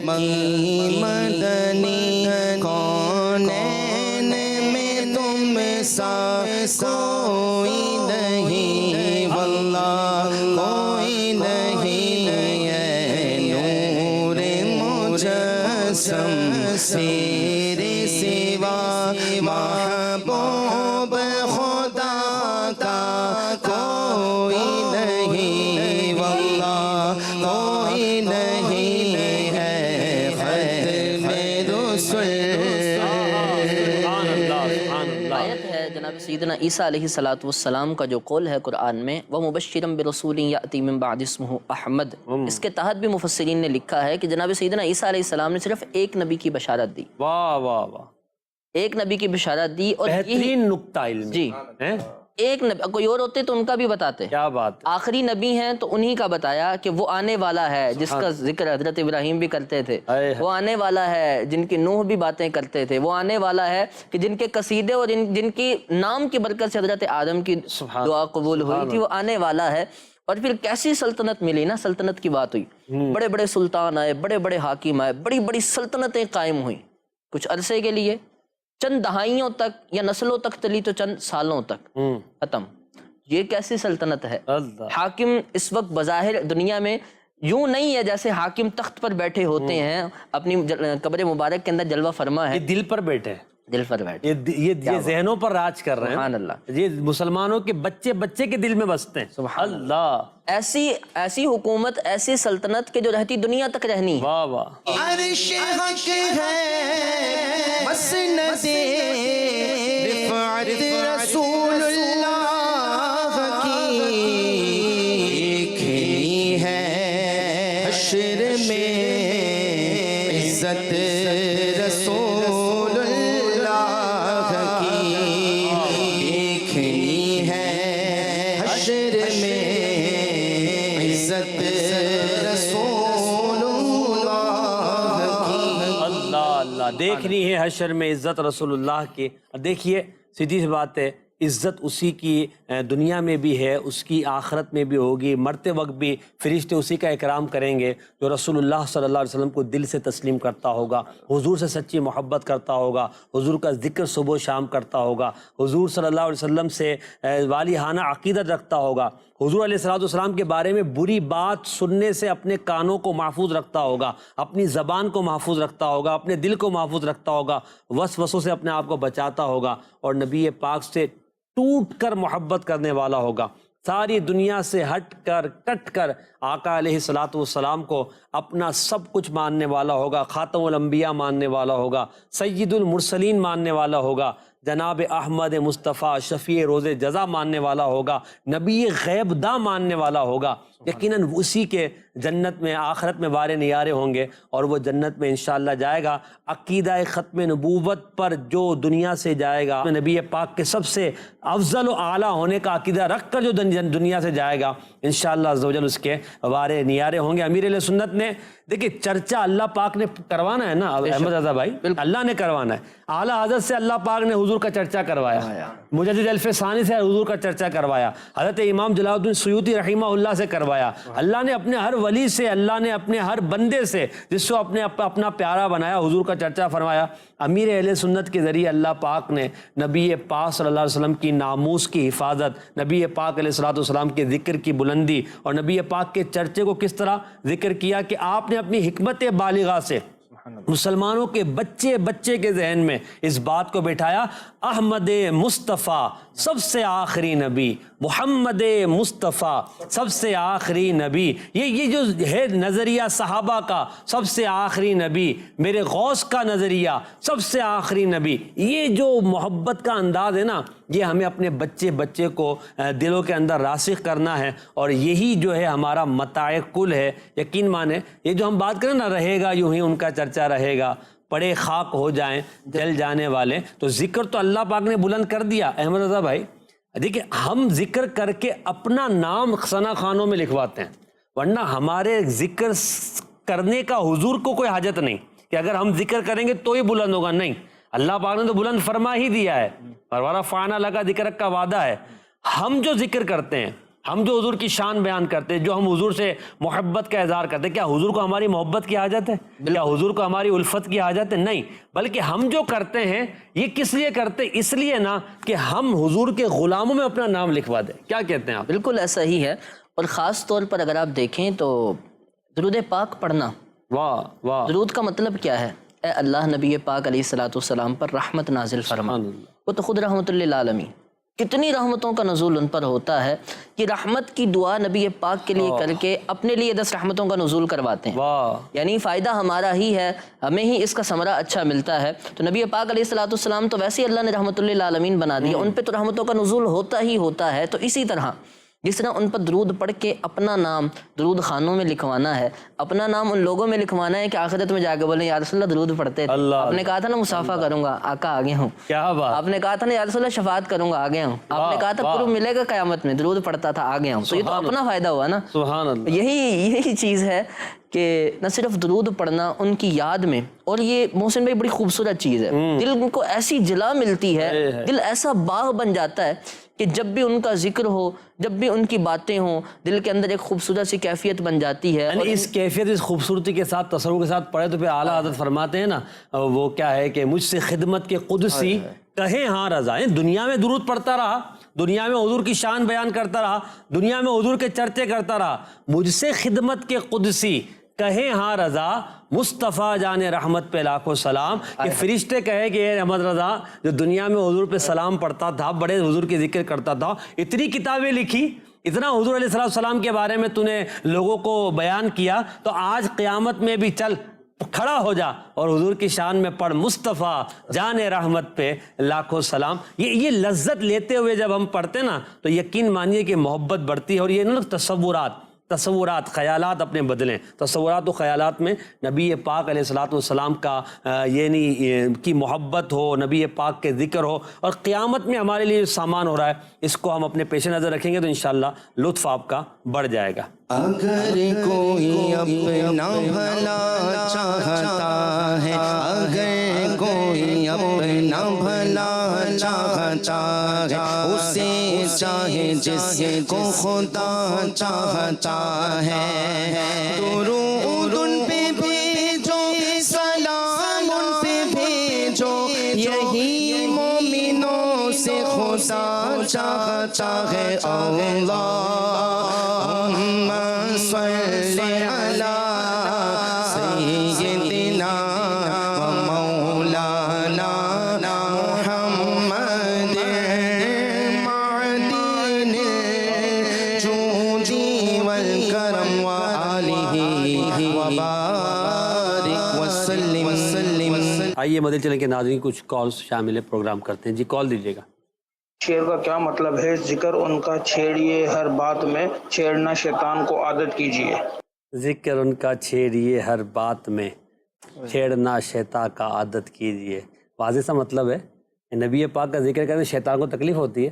مکی مدنی، کونین میں تم سا کوئی نہیں، واللہ کوئی نہیں، اے نور مجسم تیرے سوا محبوب خدا کا کوئی نہیں، واللہ کوئی نہیں ہے ختم رسول۔ سبحان اللہ، سبحان اللہ۔ آیت ہے جناب سید سیدنا عیسیٰ علیہ السلام کا جو قول ہے قرآن میں، وَمُبَشِّرًا بِرَسُولٍ يَأْتِي مِن بَعْدِ اسْمُهُ احمد، اس کے تحت بھی مفسرین نے لکھا ہے کہ جناب سیدنا عیسیٰ علیہ السلام نے صرف ایک نبی کی بشارت دی، واہ واہ واہ، ایک نبی کی بشارت دی، اور بہترین نقطہ علم جی ہیں، ایک نبی، کوئی اور ہوتے تو ان کا بھی بتاتے، کیا بات ہے، آخری نبی ہیں تو انہی کا بتایا کہ وہ آنے والا ہے جس کا ذکر حضرت ابراہیم بھی کرتے تھے، وہ آنے والا ہے جن کی نوح بھی باتیں کرتے تھے، وہ آنے والا ہے کہ جن کے قصیدے اور جن کی نام کی برکت سے حضرت آدم کی دعا قبول ہوئی تھی، وہ آنے والا ہے۔ اور پھر کیسی سلطنت ملی نا، سلطنت کی بات ہوئی، بڑے بڑے سلطان آئے، بڑے بڑے حاکم آئے، بڑی بڑی سلطنتیں قائم ہوئیں، کچھ عرصے کے لیے، چند دہائیوں تک یا نسلوں تک چلی تو چند سالوں تک ختم۔ یہ کیسی سلطنت ہے؟ حاکم اس وقت بظاہر دنیا میں یوں نہیں ہے جیسے حاکم تخت پر بیٹھے ہوتے ہیں، اپنی قبر مبارک کے اندر جلوہ فرما ہے، یہ دل پر بیٹھے، دل پر بیٹھے، یہ ذہنوں پر راج کر رہے ہیں، سبحان اللہ، یہ مسلمانوں کے بچے بچے کے دل میں بستے ہیں، سبحان اللہ، ایسی حکومت، ایسی سلطنت کہ جو رہتی دنیا تک رہنی ہے۔ واہ واہ، عرش حق ہے مسند رفعت رسول اللہ کی، دیکھنی ہے حشر میں عزت رسول اللہ کی، دیکھنی ہے حشر میں عزت رسول اللہ کی۔ اللہ اللہ، دیکھنی ہے حشر میں عزت رسول اللہ کی۔ دیکھیے سیدھی سی بات ہے، عزت اسی کی دنیا میں بھی ہے، اس کی آخرت میں بھی ہوگی، مرتے وقت بھی فرشتے اسی کا اکرام کریں گے جو رسول اللہ صلی اللہ علیہ وسلم کو دل سے تسلیم کرتا ہوگا، حضور سے سچی محبت کرتا ہوگا، حضور کا ذکر صبح و شام کرتا ہوگا، حضور صلی اللہ علیہ وسلم سے والہانہ عقیدت رکھتا ہوگا، حضور علیہ السلام کے بارے میں بری بات سننے سے اپنے کانوں کو محفوظ رکھتا ہوگا، اپنی زبان کو محفوظ رکھتا ہوگا، اپنے دل کو محفوظ رکھتا ہوگا، وسوسوں سے اپنے آپ کو بچاتا ہوگا، اور نبی پاک سے ٹوٹ کر محبت کرنے والا ہوگا، ساری دنیا سے ہٹ کر کٹ کر آقا علیہ السلام کو اپنا سب کچھ ماننے والا ہوگا، خاتم الانبیاء ماننے والا ہوگا، سید المرسلین ماننے والا ہوگا، جناب احمد مصطفیٰ شفیع روز جزا ماننے والا ہوگا، نبی غیب داں ماننے والا ہوگا۔ یقیناً اسی کے جنت میں آخرت میں وارے نیارے ہوں گے، اور وہ جنت میں انشاءاللہ جائے گا عقیدہ ختم نبوت پر، جو دنیا سے جائے گا نبی پاک کے سب سے افضل و اعلیٰ ہونے کا عقیدہ رکھ کر جو دنیا سے جائے گا، انشاءاللہ عز و جل اس کے وارے نیارے ہوں گے۔ امیر اہل سنت نے دیکھیں چرچا اللہ پاک نے کروانا ہے نا احمد رضا بھائی، اللہ نے کروانا ہے، اعلیٰ حضرت سے اللہ پاک نے حضور کا چرچا کروایا، مجدد الف ثانی سے حضور کا چرچا کروایا، حضرت امام جلال الدین سیوطی رحمہ اللہ سے کروایا، اللہ نے اپنے ہر ولی سے، اللہ نے اپنے ہر بندے سے جس کو اپنا پیارا بنایا حضور کا چرچا فرمایا۔ امیر اہل سنت کے ذریعے اللہ پاک نے نبی پاک صلی اللہ علیہ وسلم کی ناموس کی حفاظت، نبی پاک علیہ السلام کے ذکر کی بلندی، اور نبی پاک کے چرچے کو کس طرح ذکر کیا کہ آپ نے اپنی حکمت بالغہ سے مسلمانوں کے بچے بچے کے ذہن میں اس بات کو بٹھایا، احمد مصطفیٰ سب سے آخری نبی، محمد مصطفیٰ سب سے آخری نبی، یہ جو ہے نظریہ صحابہ کا سب سے آخری نبی، میرے غوث کا نظریہ سب سے آخری نبی، یہ جو محبت کا انداز ہے نا، یہ ہمیں اپنے بچے بچے کو دلوں کے اندر راسخ کرنا ہے، اور یہی جو ہے ہمارا متاع کل ہے۔ یقین مانے یہ جو ہم بات کریں نا، رہے گا یوں ہی ان کا چرچا رہے گا، پڑے خاک ہو جائیں جل جانے والے، تو ذکر تو اللہ پاک نے بلند کر دیا۔ احمد رضا بھائی دیکھیں، ہم ذکر کر کے اپنا نام ثنا خانوں میں لکھواتے ہیں، ورنہ ہمارے ذکر کرنے کا حضور کو کوئی حاجت نہیں کہ اگر ہم ذکر کریں گے تو ہی بلند ہوگا، نہیں، اللہ پاک نے تو بلند فرما ہی دیا ہے، پروارہ فانا لگا ذکر کا وعدہ ہے۔ ہم جو ذکر کرتے ہیں، ہم جو حضور کی شان بیان کرتے ہیں، جو ہم حضور سے محبت کا اظہار کرتے ہیں، کیا حضور کو ہماری محبت کی حاجت ہے؟ کیا حضور کو ہماری الفت کی حاجت ہے؟ نہیں، بلکہ ہم جو کرتے ہیں یہ کس لیے کرتے؟ اس لیے نا کہ ہم حضور کے غلاموں میں اپنا نام لکھوا دیں۔ کیا کہتے ہیں آپ؟ بالکل ایسا ہی ہے، اور خاص طور پر اگر آپ دیکھیں تو درود پاک پڑھنا، واہ واہ، درود کا مطلب کیا ہے؟ اے اللہ نبی پاک علیہ السلام پر رحمت نازل فرما، وہ تو خود رحمت للعالمین، کتنی رحمتوں کا نزول ان پر ہوتا ہے کہ رحمت کی دعا نبی پاک کے لیے کر کے اپنے لیے 10 رحمتوں کا نزول کرواتے ہیں. یعنی فائدہ ہمارا ہی ہے, ہمیں ہی اس کا ثمرہ اچھا ملتا ہے. تو نبی پاک علیہ الصلوۃ والسلام تو ویسے ہی اللہ نے رحمت للعالمین بنا دیا, ان پہ تو رحمتوں کا نزول ہوتا ہی ہوتا ہے. تو اسی طرح جس طرح ان پر درود پڑھ کے اپنا نام درود خانوں میں لکھوانا ہے, اپنا نام ان لوگوں میں لکھوانا ہے کہ آخرت میں جا کے بولیں یا رسول اللہ درود پڑھتے تھے, آپ نے کہا تھا نا مصافہ کروں گا, آقا آ گیا ہوں. کیا بات, آپ نے کہا تھا نا یا رسول اللہ شفاعت کروں گا, آ گیا ہوں. آپ نے کہا تھا قرب ملے گا قیامت میں, درود پڑھتا تھا, آ گیا ہوں. تو یہ تو اپنا فائدہ ہوا نا. سبحان اللہ. یہی چیز ہے کہ نہ صرف درود پڑھنا ان کی یاد میں, اور یہ محسن بھائی بڑی خوبصورت چیز ہے, دل کو ایسی جلا ملتی ہے, دل ایسا باغ بن جاتا ہے کہ جب بھی ان کا ذکر ہو, جب بھی ان کی باتیں ہوں, دل کے اندر ایک خوبصورت سی کیفیت بن جاتی ہے. یعنی اس کیفیت, اس خوبصورتی کے ساتھ, تصور کے ساتھ پڑھے تو پھر اعلیٰ حضرت فرماتے ہیں نا, وہ کیا ہے کہ مجھ سے خدمت کے قدسی کہیں ہاں رضا. دنیا میں درود پڑھتا رہا, دنیا میں حضور کی شان بیان کرتا رہا, دنیا میں حضور کے چرچے کرتا رہا, مجھ سے خدمت کے قدسی کہیں ہاں رضا, مصطفیٰ جان رحمت پہ لاکھوں سلام. کہ فرشتے کہے کہ اے احمد رضا جو دنیا میں حضور پہ سلام پڑھتا تھا, بڑے حضور کی ذکر کرتا تھا, اتنی کتابیں لکھی, اتنا حضور علیہ السلام کے بارے میں تو نے لوگوں کو بیان کیا, تو آج قیامت میں بھی چل کھڑا ہو جا اور حضور کی شان میں پڑھ مصطفیٰ جان رحمت پہ لاکھوں سلام. یہ لذت لیتے ہوئے جب ہم پڑھتے نا تو یقین مانیے کہ محبت بڑھتی ہے. اور یہ نا تصورات خیالات اپنے بدلیں. تصورات و خیالات میں نبی پاک علیہ الصلوۃ والسلام کا یعنی کی محبت ہو, نبی پاک کے ذکر ہو, اور قیامت میں ہمارے لیے سامان ہو رہا ہے, اس کو ہم اپنے پیش نظر رکھیں گے تو انشاءاللہ لطف آپ کا بڑھ جائے گا. اگر کوئی اپنا بھلا چاہتا ہے, اگر کوئی اپنا بھلا چاہتا ہے, اسے چاہے جس کو خدا چاہتا ہے. درود ان پہ بھیجو, سلام ان پہ بھیجو, یہی مومنوں سے خدا چاہتا ہے. اللہم صلی علی سیدنا و مولانا محمد معدن الجود والکرم و آلہ وبارک وسلم. آئیے مدنی چینل کے ناظرین کچھ کالز شامل پروگرام کرتے ہیں. جی کال دیجیے گا. شعر کا کیا مطلب ہے؟ ذکر ان کا چھیڑیے ہر بات میں, چھیڑنا شیطان کو عادت کیجیے. ذکر ان کا چھیڑیے ہر بات میں, چھیڑنا شیطان کا عادت کیجیے. واضح سا مطلب ہے. نبی پاک کا ذکر کرنے شیطان کو تکلیف ہوتی ہے,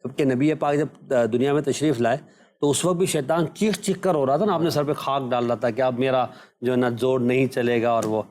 جبکہ نبی پاک جب دنیا میں تشریف لائے تو اس وقت بھی شیطان چیخ چیخ کر ہو رہا تھا نا, آپ نے سر پہ خاک ڈال رہا تھا کہ اب میرا جو ہے نا زور نہیں چلے گا. اور وہ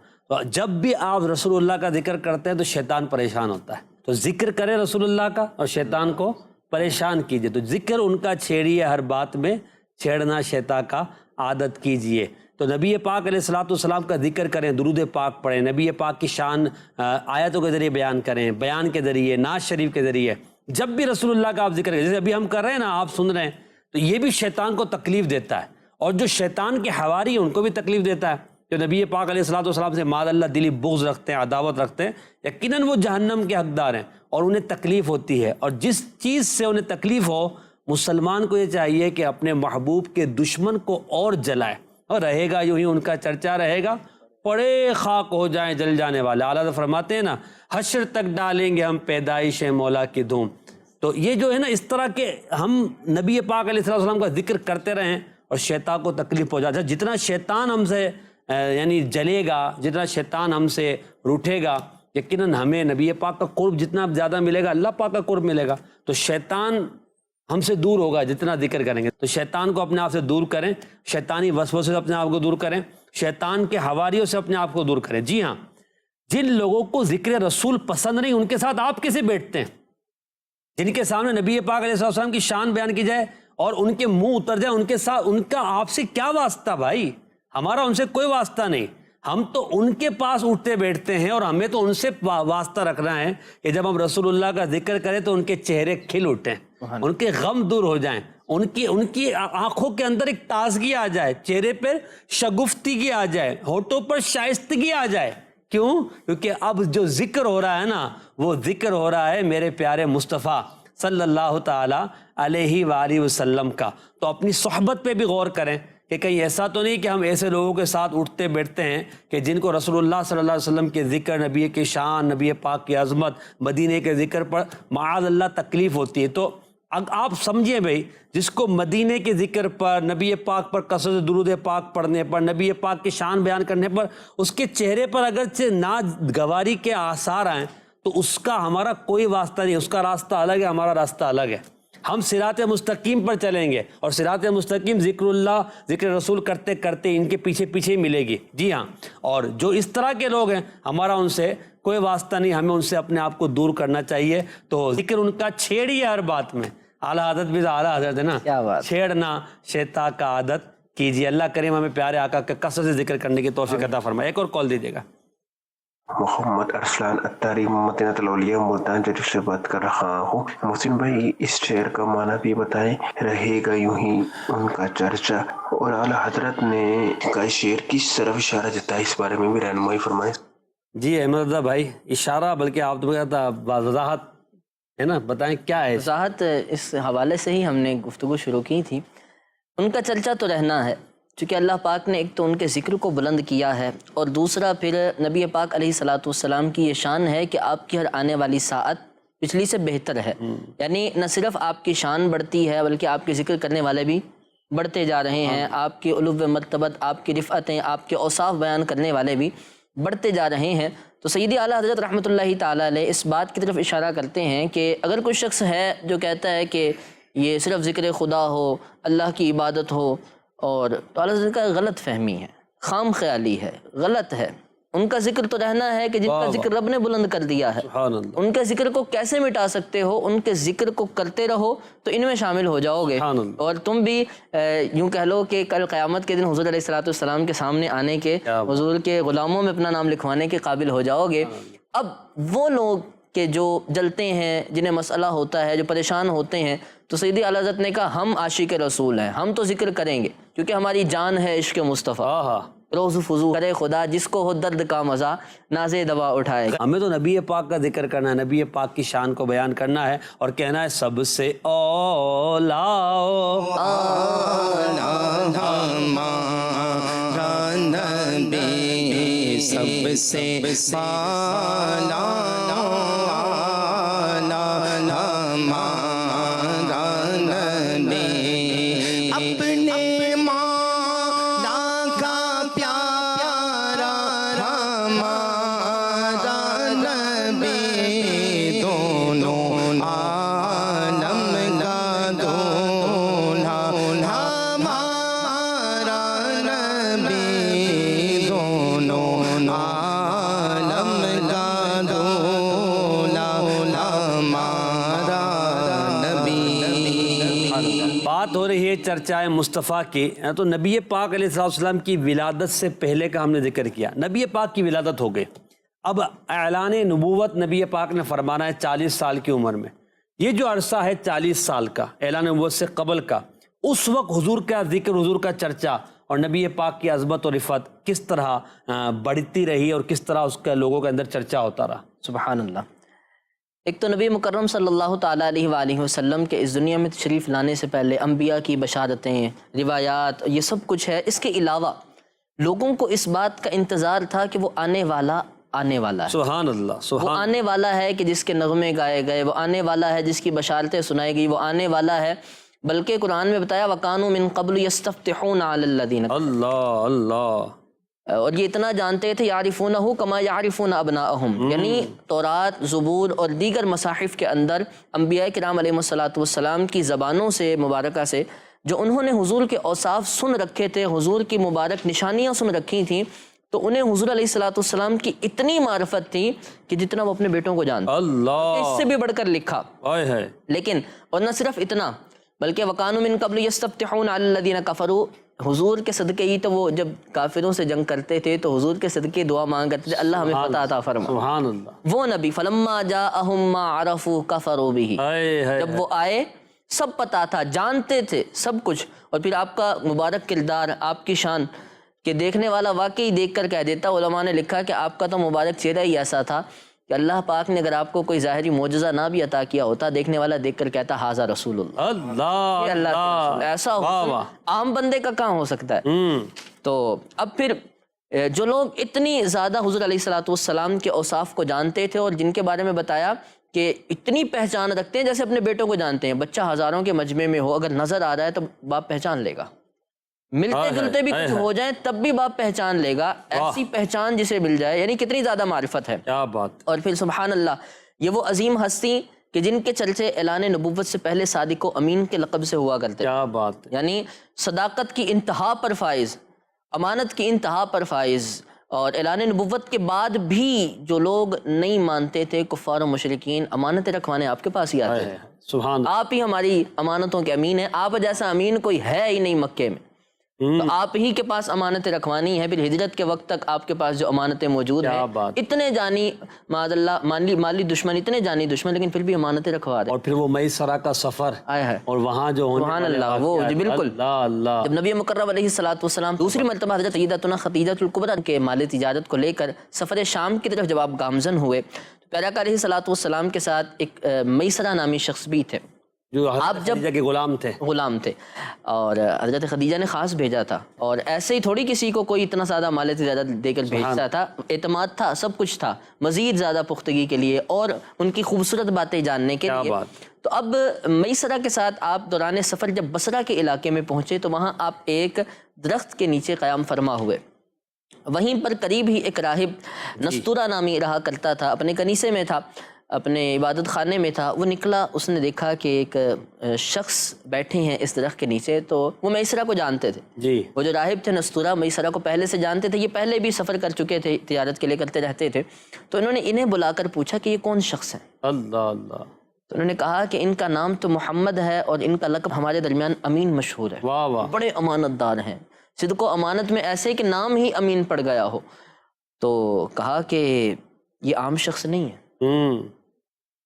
جب بھی آپ رسول اللہ کا ذکر کرتے ہیں تو شیطان پریشان ہوتا ہے. تو ذکر کرے رسول اللہ کا اور شیطان کو پریشان کیجیے. تو ذکر ان کا چھیڑیے ہر بات میں, چھیڑنا شیطان کا عادت کیجیے. تو نبی پاک علیہ الصلوۃ والسلام کا ذکر کریں, درود پاک پڑھیں, نبی پاک کی شان آیتوں کے ذریعے بیان کریں, بیان کے ذریعے, نعت شریف کے ذریعے. جب بھی رسول اللہ کا آپ ذکر کریں, جیسے ابھی ہم کر رہے ہیں نا, آپ سن رہے ہیں, تو یہ بھی شیطان کو تکلیف دیتا ہے. اور جو شیطان کے حواری ہیں ان کو بھی تکلیف دیتا ہے. جو نبی پاک علیہ الصلوۃ والسلام سے معاذ اللہ دلی بغض رکھتے ہیں, عداوت رکھتے ہیں, یقیناً وہ جہنم کے حقدار ہیں اور انہیں تکلیف ہوتی ہے. اور جس چیز سے انہیں تکلیف ہو, مسلمان کو یہ چاہیے کہ اپنے محبوب کے دشمن کو اور جلائے. اور رہے گا یوں ہی ان کا چرچا رہے گا, پڑے خاک ہو جائیں جل جانے والے. اعلیٰ فرماتے ہیں نا, حشر تک ڈالیں گے ہم پیدائش مولا کی دھوم. تو یہ جو ہے نا, اس طرح کے ہم نبی پاک علیہ الصلوۃ والسلام کا ذکر کرتے رہیں اور شیطان کو تکلیف پہنچا جائے. جتنا شیطان ہم سے یعنی جلے گا, جتنا شیطان ہم سے روٹھے گا, یقیناً ہمیں نبی پاک کا قرب جتنا زیادہ ملے گا, اللہ پاک کا قرب ملے گا. تو شیطان ہم سے دور ہوگا جتنا ذکر کریں گے. تو شیطان کو اپنے آپ سے دور کریں, شیطانی وسوسے سے اپنے آپ کو دور کریں, شیطان کے حواریوں سے اپنے آپ کو دور کریں. جی ہاں, جن لوگوں کو ذکر رسول پسند نہیں, ان کے ساتھ آپ کیسے بیٹھتے ہیں؟ جن کے سامنے نبی پاک علیہ السلام کی شان بیان کی جائے اور ان کے منہ اتر جائے, ان کے ساتھ ان کا آپ سے کیا واسطہ بھائی؟ ہمارا ان سے کوئی واسطہ نہیں. ہم تو ان کے پاس اٹھتے بیٹھتے ہیں, اور ہمیں تو ان سے واسطہ رکھنا ہے کہ جب ہم رسول اللہ کا ذکر کریں تو ان کے چہرے کھل اٹھیں, ان کے غم دور ہو جائیں, ان کی آنکھوں کے اندر ایک تازگی آ جائے, چہرے پر شگفتگی آ جائے, ہونٹوں پر شائستگی آ جائے. کیوں؟ کیونکہ اب جو ذکر ہو رہا ہے نا, وہ ذکر ہو رہا ہے میرے پیارے مصطفیٰ صلی اللہ تعالیٰ علیہ وآلہ وسلم کا. تو اپنی صحبت پہ بھی غور کریں کہ کہیں ایسا تو نہیں کہ ہم ایسے لوگوں کے ساتھ اٹھتے بیٹھتے ہیں کہ جن کو رسول اللہ صلی اللہ علیہ وسلم کے ذکر، نبی کی شان، نبی پاک کی عظمت، مدینے کے ذکر پر معاذ اللہ تکلیف ہوتی ہے. تو آپ سمجھیں بھائی، جس کو مدینے کے ذکر پر، نبی پاک پر کثرت درود پاک پڑھنے پر، نبی پاک کی شان بیان کرنے پر اس کے چہرے پر اگرچہ ناگواری کے آثار آئیں تو اس کا ہمارا کوئی واسطہ نہیں. اس کا راستہ الگ ہے، ہمارا راستہ الگ ہے. ہم صراط مستقیم پر چلیں گے، اور صراط مستقیم ذکر اللہ، ذکر رسول کرتے کرتے ان کے پیچھے پیچھے ہی ملے گی. جی ہاں، اور جو اس طرح کے لوگ ہیں ہمارا ان سے کوئی واسطہ نہیں، ہمیں ان سے اپنے آپ کو دور کرنا چاہیے. تو ذکر ان کا چھیڑیے ہر بات میں. اعلیٰ حضرت بھی اعلیٰ حضرت ہے نا، کیا بات. چھیڑنا شیطان کا عادت کیجیے. اللہ کریم ہمیں پیارے آقا کے کثرت سے ذکر کرنے کی توفیق عطا فرمائے. ایک اور کال دیجیے گا. محمد ارسلان اتاری مدینہ الاولیاء ملتان جدید سے بات کر رہا ہوں. محسن بھائی، اس شعر کا معنی بھی بتائیں. رہے گا یوں ہی ان کا چرچا، اور اعلیٰ حضرت نے کا شعر کی طرف اشارہ دیتا ہے، اس بارے میں بھی رہنمائی فرمائیں. جی احمد رضا بھائی، اشارہ بلکہ آپ تو کہتا وضاحت ہے نا، بتائیں کیا ہے. وضاحت اس حوالے سے ہی ہم نے گفتگو شروع کی تھی. ان کا چرچا تو رہنا ہے، چونکہ اللہ پاک نے ایک تو ان کے ذکر کو بلند کیا ہے، اور دوسرا پھر نبی پاک علیہ الصلاۃ والسلام کی یہ شان ہے کہ آپ کی ہر آنے والی ساعت پچھلی سے بہتر ہے. یعنی نہ صرف آپ کی شان بڑھتی ہے بلکہ آپ کے ذکر کرنے والے بھی بڑھتے جا رہے ہیں. آپ کی علو مرتبت، آپ کی رفعتیں، آپ کے اوصاف بیان کرنے والے بھی بڑھتے جا رہے ہیں. تو سیدی اعلیٰ حضرت رحمۃ اللہ تعالیٰ علیہ اس بات کی طرف اشارہ کرتے ہیں کہ اگر کوئی شخص ہے جو کہتا ہے کہ یہ صرف ذکر خدا ہو، اللہ کی عبادت ہو، اور تو اعلیٰ حضرت کا غلط فہمی ہے، خام خیالی ہے، غلط ہے. ان کا ذکر تو رہنا ہے کہ جن کا ذکر رب نے بلند کر دیا ہے. ان کے ذکر کو کیسے مٹا سکتے ہو؟ ان کے ذکر کو کرتے رہو تو ان میں شامل ہو جاؤ گے، اور تم بھی یوں کہہ لو کہ کل قیامت کے دن حضور علیہ الصلوۃ والسلام کے سامنے آنے کے، حضور کے غلاموں میں اپنا نام لکھوانے کے قابل ہو جاؤ گے. اب وہ لوگ کہ جو جلتے ہیں، جنہیں مسئلہ ہوتا ہے، جو پریشان ہوتے ہیں، تو سیدی اعلیٰ حضرت نے کہا ہم عاشق رسول ہیں، ہم تو ذکر کریں گے کیونکہ ہماری جان ہے عشق مصطفیٰ. روز فضو کرے خدا جس کو ہو درد کا مزہ، نازے دوا اٹھائے گا. ہمیں تو نبی پاک کا ذکر کرنا ہے، نبی پاک کی شان کو بیان کرنا ہے، اور کہنا ہے سب سے اولا ہمارا نبی، سب سے بالا ہو رہی ہے چرچائے مصطفیٰ کی. تو نبی پاک علیہ السلام کی ولادت سے پہلے کا ہم نے ذکر کیا. نبی پاک کی ولادت ہو گئی، اب اعلان نبوت نبی پاک نے فرمانا ہے 40 سال کی عمر میں. یہ جو عرصہ ہے 40 سال کا اعلان نبوت سے قبل کا، اس وقت حضور کا ذکر، حضور کا چرچا اور نبی پاک کی عظمت و رفعت کس طرح بڑھتی رہی اور کس طرح اس کا لوگوں کے اندر چرچا ہوتا رہا. سبحان اللہ. ایک تو نبی مکرم صلی اللہ تعالیٰ علیہ وآلہ وسلم کے اس دنیا میں تشریف لانے سے پہلے انبیاء کی بشارتیں، روایات، یہ سب کچھ ہے. اس کے علاوہ لوگوں کو اس بات کا انتظار تھا کہ وہ آنے والا ہے. سبحان اللہ. وہ آنے والا ہے کہ جس کے نغمے گائے گئے، وہ آنے والا ہے جس کی بشارتیں سنائی گئی، وہ آنے والا ہے. بلکہ قرآن میں بتایا وَكَانُوا مِن قَبْلُ يَسْتَفْتِحُونَ عَلَى الَّذِينَ. اللہ. اور یہ اتنا جانتے تھے یعرفونہ کما یعرفون ابناءہم، یعنی تورات، زبور اور دیگر مصاحف کے اندر انبیاء کرام علیہ الصلوۃ والسلام کی زبانوں سے مبارکہ سے جو انہوں نے حضور کے اوصاف سن رکھے تھے، حضور کی مبارک نشانیاں سن رکھی تھیں، تو انہیں حضور علیہ الصلوۃ والسلام کی اتنی معرفت تھی کہ جتنا وہ اپنے بیٹوں کو جانتے. اللہ. اس سے بھی بڑھ کر لکھا. لیکن اور نہ صرف اتنا بلکہ وَكَانُوا مِن قَبْلُ يَسْتَفْتِحُونَ عَلَى الَّذِينَ كَفَرُوا. حضور کے صدقے ہی تو وہ جب کافروں سے جنگ کرتے تھے تو حضور کے صدقے دعا مانگ کرتے تھے اللہ ہمیں فتح عطا فرما. سبحان اللہ. وہ نبی فلما جاءہم ما عرفوا کفروا بہ، جب وہ آئے سب پتہ تھا، جانتے تھے سب کچھ. اور پھر آپ کا مبارک کردار، آپ کی شان کہ دیکھنے والا واقعی دیکھ کر کہہ دیتا. علماء نے لکھا کہ آپ کا تو مبارک چہرہ ہی ایسا تھا کہ اللہ پاک نے اگر آپ کو کوئی ظاہری معجزہ نہ بھی عطا کیا ہوتا، دیکھنے والا دیکھ کر کہتا ہاذا رسول اللہ، اللہ یہ اللہ کے رسول۔ ایسا حسن عام بندے کا کہاں ہو سکتا ہے؟ تو اب پھر جو لوگ اتنی زیادہ حضور علیہ الصلوۃ والسلام کے اوصاف کو جانتے تھے اور جن کے بارے میں بتایا کہ اتنی پہچان رکھتے ہیں جیسے اپنے بیٹوں کو جانتے ہیں، بچہ ہزاروں کے مجمع میں ہو اگر نظر آ رہا ہے تو باپ پہچان لے گا، ملتے جلتے بھی کچھ ہو جائیں تب بھی باپ پہچان لے گا، ایسی پہچان جسے مل جائے، یعنی کتنی زیادہ معرفت ہے۔ کیا بات۔ اور پھر سبحان اللہ، یہ وہ عظیم ہستی کہ جن کے چرچے اعلان نبوت سے پہلے صادق و امین کے لقب سے ہوا کرتے، کیا بات، یعنی صداقت کی انتہا پر فائز، امانت کی انتہا پر فائز، اور اعلان نبوت کے بعد بھی جو لوگ نہیں مانتے تھے کفار و مشرکین، امانتیں رکھوانے آپ کے پاس ہی آتے ہیں۔ سبحان اللہ۔ آپ ہی ہماری امانتوں کے امین ہیں، آپ جیسا امین کوئی ہے ہی نہیں مکے میں، تو آپ ہی کے پاس امانتیں رکھوانی ہے۔ پھر ہجرت کے وقت تک آپ کے پاس جو امانتیں موجود ہیں، اتنے جانی معاذ اللہ مالی دشمن، اتنے جانی دشمن، لیکن پھر بھی امانتیں رکھوا رہے۔ اور پھر وہ میسرہ کا سفر اور وہاں جو ہونے سبحان اللہ، وہ جی بالکل جب نبی مکرم علیہ الصلوۃ والسلام دوسری مرتبہ حضرت سیدتنا خدیجہ الکبریٰ کے مال تجارت کو لے کر سفر شام کی طرف جب آپ گامزن ہوئے تو پیارا علیہ الصلوۃ والسلام کے ساتھ ایک میسرہ نامی شخص بھی تھے، جو آپ جب خدیجہ کے غلام تھے، اور حضرت خدیجہ نے خاص بھیجا تھا، اور ایسے ہی تھوڑی کسی کو کوئی اتنا زیادہ مال تجارت دے کر بھیجتا تھا، اعتماد تھا، سب کچھ تھا، مزید زیادہ پختگی کے لیے اور ان کی خوبصورت باتیں جاننے کے لیے۔ تو اب میسرہ کے ساتھ آپ دوران سفر جب بصرہ کے علاقے میں پہنچے تو وہاں آپ ایک درخت کے نیچے قیام فرما ہوئے، وہیں پر قریب ہی ایک راہب نستورہ نامی رہا کرتا تھا، اپنے کنیسے میں تھا، اپنے عبادت خانے میں تھا۔ وہ نکلا، اس نے دیکھا کہ ایک شخص بیٹھے ہیں اس درخت کے نیچے، تو وہ میسرہ کو جانتے تھے جی، وہ جو راہب تھے نستورہ میسرہ کو پہلے سے جانتے تھے، یہ پہلے بھی سفر کر چکے تھے، تجارت کے لیے کرتے رہتے تھے، تو انہوں نے انہیں بلا کر پوچھا کہ یہ کون شخص ہے؟ اللہ اللہ۔ تو انہوں نے کہا کہ ان کا نام تو محمد ہے اور ان کا لقب ہمارے درمیان امین مشہور ہے، واہ واہ، بڑے امانت دار ہیں، صدق و امانت میں ایسے کہ نام ہی امین پڑ گیا ہو۔ تو کہا کہ یہ عام شخص نہیں ہے۔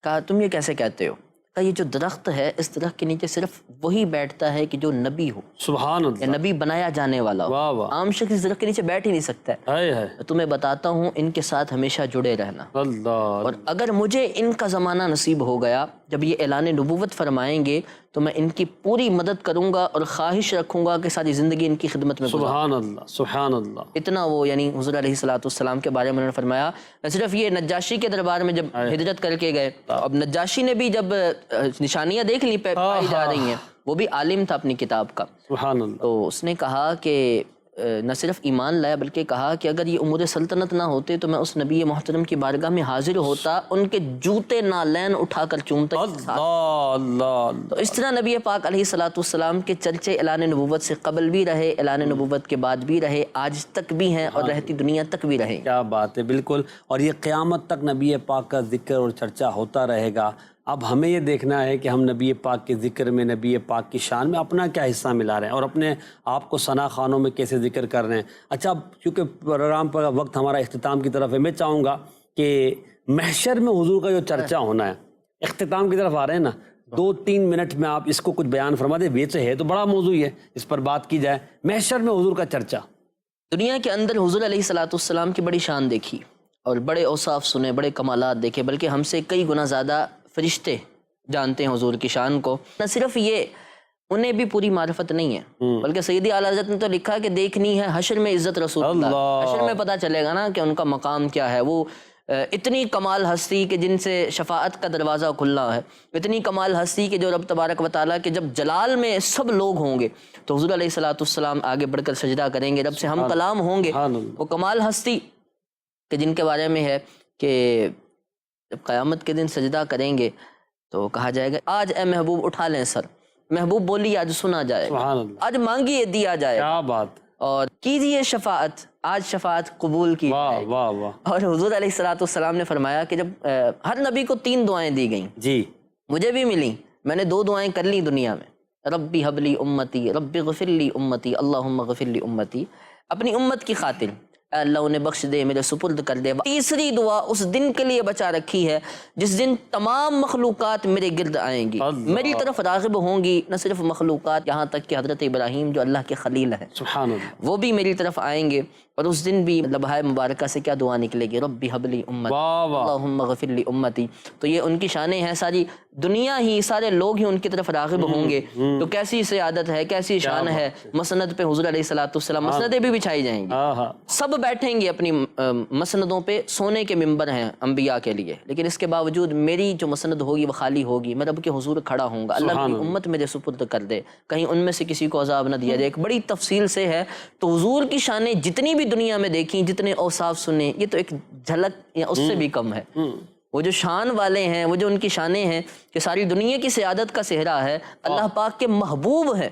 کہا تم یہ کیسے کہتے ہو؟ کہا یہ جو درخت ہے اس درخت کے نیچے صرف وہی بیٹھتا ہے کہ جو نبی ہو، سبحان اللہ، یا نبی بنایا جانے والا ہو، واہ واہ، عام شخص اس درخت کے نیچے بیٹھ ہی نہیں سکتا ہے۔ تمہیں بتاتا ہوں ان کے ساتھ ہمیشہ جڑے رہنا، اللہ، اور اگر مجھے ان کا زمانہ نصیب ہو گیا جب یہ اعلان نبوت فرمائیں گے تو میں ان کی پوری مدد کروں گا اور خواہش رکھوں گا کہ ساری زندگی ان کی خدمت میں گزاروں۔ سبحان اللہ، سبحان اللہ۔ اتنا وہ یعنی حضور علیہ الصلوۃ والسلام کے بارے میں انہوں نے فرمایا۔ صرف یہ نجاشی کے دربار میں جب ہجرت کر کے گئے، اب نجاشی نے بھی جب نشانیاں دیکھ لی پائی جا رہی ہیں، وہ بھی عالم تھا اپنی کتاب کا، سبحان اللہ، تو اس نے کہا کہ نہ صرف ایمان لایا بلکہ کہا کہ اگر یہ امور سلطنت نہ ہوتے تو میں اس نبی محترم کی بارگاہ میں حاضر ہوتا، ان کے جوتے نالین اٹھا کر چومتا۔ اللہ، تو اس طرح نبی پاک علیہ الصلوۃ والسلام کے چرچے اعلان نبوت سے قبل بھی رہے، اعلان نبوت کے بعد بھی رہے، آج تک بھی ہیں اور رہتی دنیا تک بھی رہیں۔ کیا بات ہے، بالکل، اور یہ قیامت تک نبی پاک کا ذکر اور چرچا ہوتا رہے گا۔ اب ہمیں یہ دیکھنا ہے کہ ہم نبی پاک کے ذکر میں، نبی پاک کی شان میں اپنا کیا حصہ ملا رہے ہیں اور اپنے آپ کو ثنا خوانوں میں کیسے ذکر کر رہے ہیں۔ اچھا، کیونکہ پروگرام پر وقت ہمارا اختتام کی طرف ہے، میں چاہوں گا کہ محشر میں حضور کا جو چرچا ہونا ہے، اختتام کی طرف آ رہے ہیں نا، 2-3 منٹ میں آپ اس کو کچھ بیان فرما دیں، ویسے ہے تو بڑا موضوع ہے، اس پر بات کی جائے، محشر میں حضور کا چرچا۔ دنیا کے اندر حضور علیہ الصلوۃ والسلام کی بڑی شان دیکھی اور بڑے اوصاف سنے، بڑے کمالات دیکھے، بلکہ ہم سے کئی گنا زیادہ فرشتے جانتے ہیں حضور کی شان کو۔ نہ صرف یہ، انہیں بھی پوری معرفت نہیں ہے، بلکہ سیدی اعلیٰ حضرت نے تو لکھا کہ دیکھنی ہے حشر میں عزت رسول اللہ، حشر میں پتہ چلے گا نا کہ ان کا مقام کیا ہے۔ وہ اتنی کمال ہستی کہ جن سے شفاعت کا دروازہ کھلنا ہے، اتنی کمال ہستی کہ جو رب تبارک و تعالیٰ کے جب جلال میں سب لوگ ہوں گے تو حضور علیہ الصلوۃ والسلام آگے بڑھ کر سجدہ کریں گے، رب سے ہم کلام ہوں گے۔ وہ کمال ہستی کہ جن کے بارے میں ہے کہ جب قیامت کے دن سجدہ کریں گے تو کہا جائے گا آج اے محبوب اٹھا لیں سر، محبوب بولی آج سنا جائے گا، آج مانگیے دیا جائے گا، کیا بات، اور کیجئے شفاعت، آج شفاعت قبول کی جائے گی۔ اور حضور علیہ الصلوۃ والسلام نے فرمایا کہ جب ہر نبی کو 3 دعائیں دی گئیں، جی مجھے بھی ملی، میں نے 2 دعائیں کر لی دنیا میں، ربی حب لی امتی، رب غفر لی امتی، اللہم غفر لی امتی، اپنی امت کی خاطر اے اللہ انہیں بخش دے، میرے سپرد کر دے۔ تیسری دعا اس دن کے لیے بچا رکھی ہے جس دن تمام مخلوقات میرے گرد آئیں گی، میری طرف راغب ہوں گی، نہ صرف مخلوقات، یہاں تک کہ حضرت ابراہیم جو اللہ کے خلیل ہیں، سبحان اللہ، وہ بھی میری طرف آئیں گے اور اس دن بھی لبہائے مبارکہ سے کیا دعا نکلے گی؟ ربی حبلی امتی واہ واہ، اللہم غفر لی امتی. تو یہ ان کی شانیں ہیں، ساری دنیا ہی، سارے لوگ ہی ان کی طرف راغب ہوں گے. تو کیسی سعادت ہے، کیسی شان ہے. مسند پہ حضور علیہ السلام مسندیں بھی بچھائی جائیں گی، سب بیٹھیں گے اپنی مسندوں پہ. سونے کے ممبر ہیں انبیاء کے لیے، لیکن اس کے باوجود میری جو مسند ہوگی وہ خالی ہوگی. میں رب کے حضور کھڑا ہوں گا، اللہ میری امت میرے سپرد کر دے، کہیں ان میں سے کسی کو عذاب نہ دیا جائے. ایک بڑی تفصیل سے ہے. تو حضور کی شانیں جتنی بھی دنیا میں دیکھیں، جتنے اوصاف سنیں، یہ تو ایک جھلک یا اس سے بھی کم ہے. وہ جو شان والے ہیں، وہ جو ان کی شانیں ہیں کہ ساری دنیا کی سعادت کا صحرا ہے، اللہ پاک کے محبوب ہیں،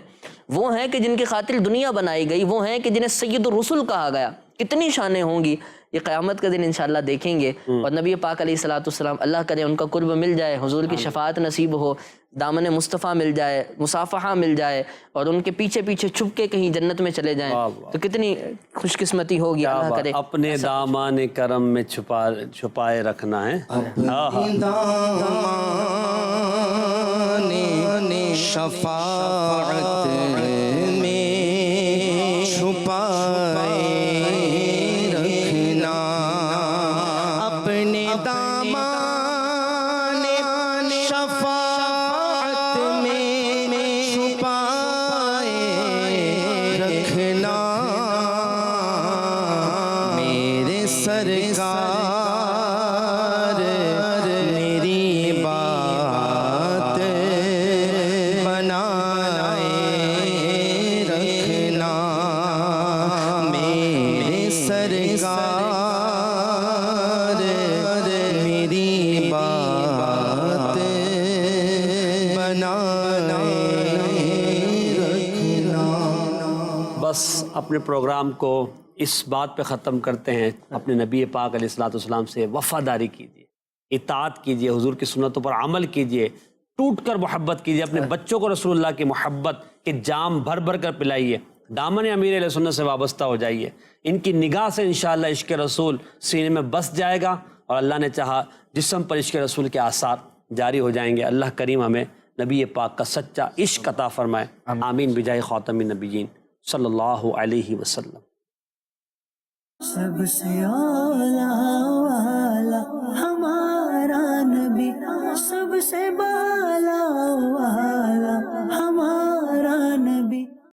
وہ ہیں کہ جن کی خاطر دنیا بنائی گئی، وہ ہیں کہ جنہیں سید الرسل کہا گیا. کتنی شانیں ہوں گی، یہ قیامت کا دن انشاءاللہ دیکھیں گے. اور نبی پاک علیہ السلام، اللہ کرے ان کا قرب مل جائے، حضور کی شفاعت نصیب ہو، دامن مصطفیٰ مل جائے، مصافحہ مل جائے، اور ان کے پیچھے پیچھے چھپ کے کہیں جنت میں چلے جائیں. تو کتنی خوش قسمتی ہوگی. اللہ کرے اپنے دامان کرم میں چھپائے رکھنا ہے. شفاعت میں چھپائے رکھنا، اپنے دامان شفاعت میں چھپائے رکھنا. میرے سرکار میری بات بنائے رکھنا. میرے سرکار میری بات بنائے رکھنا. بس اپنے پروگرام کو اس بات پہ ختم کرتے ہیں، اپنے نبی پاک علیہ السلام سے وفاداری کیجیے، اطاعت کیجیے، حضور کی سنتوں پر عمل کیجیے، ٹوٹ کر محبت کیجیے. اپنے بچوں کو رسول اللہ کی محبت کے جام بھر بھر کر پلائیے. دامن امیر علیہ سنت سے وابستہ ہو جائیے. ان کی نگاہ سے انشاءاللہ عشق رسول سینے میں بس جائے گا، اور اللہ نے چاہا جسم پر عشق رسول کے آثار جاری ہو جائیں گے. اللہ کریم ہمیں نبی پاک کا سچا عشق عطا فرمائے. آمین بجاہ خاتم النبیین صلی اللہ علیہ وسلم. سب سے اولا والا ہمارا نبی، سب سے بالا والا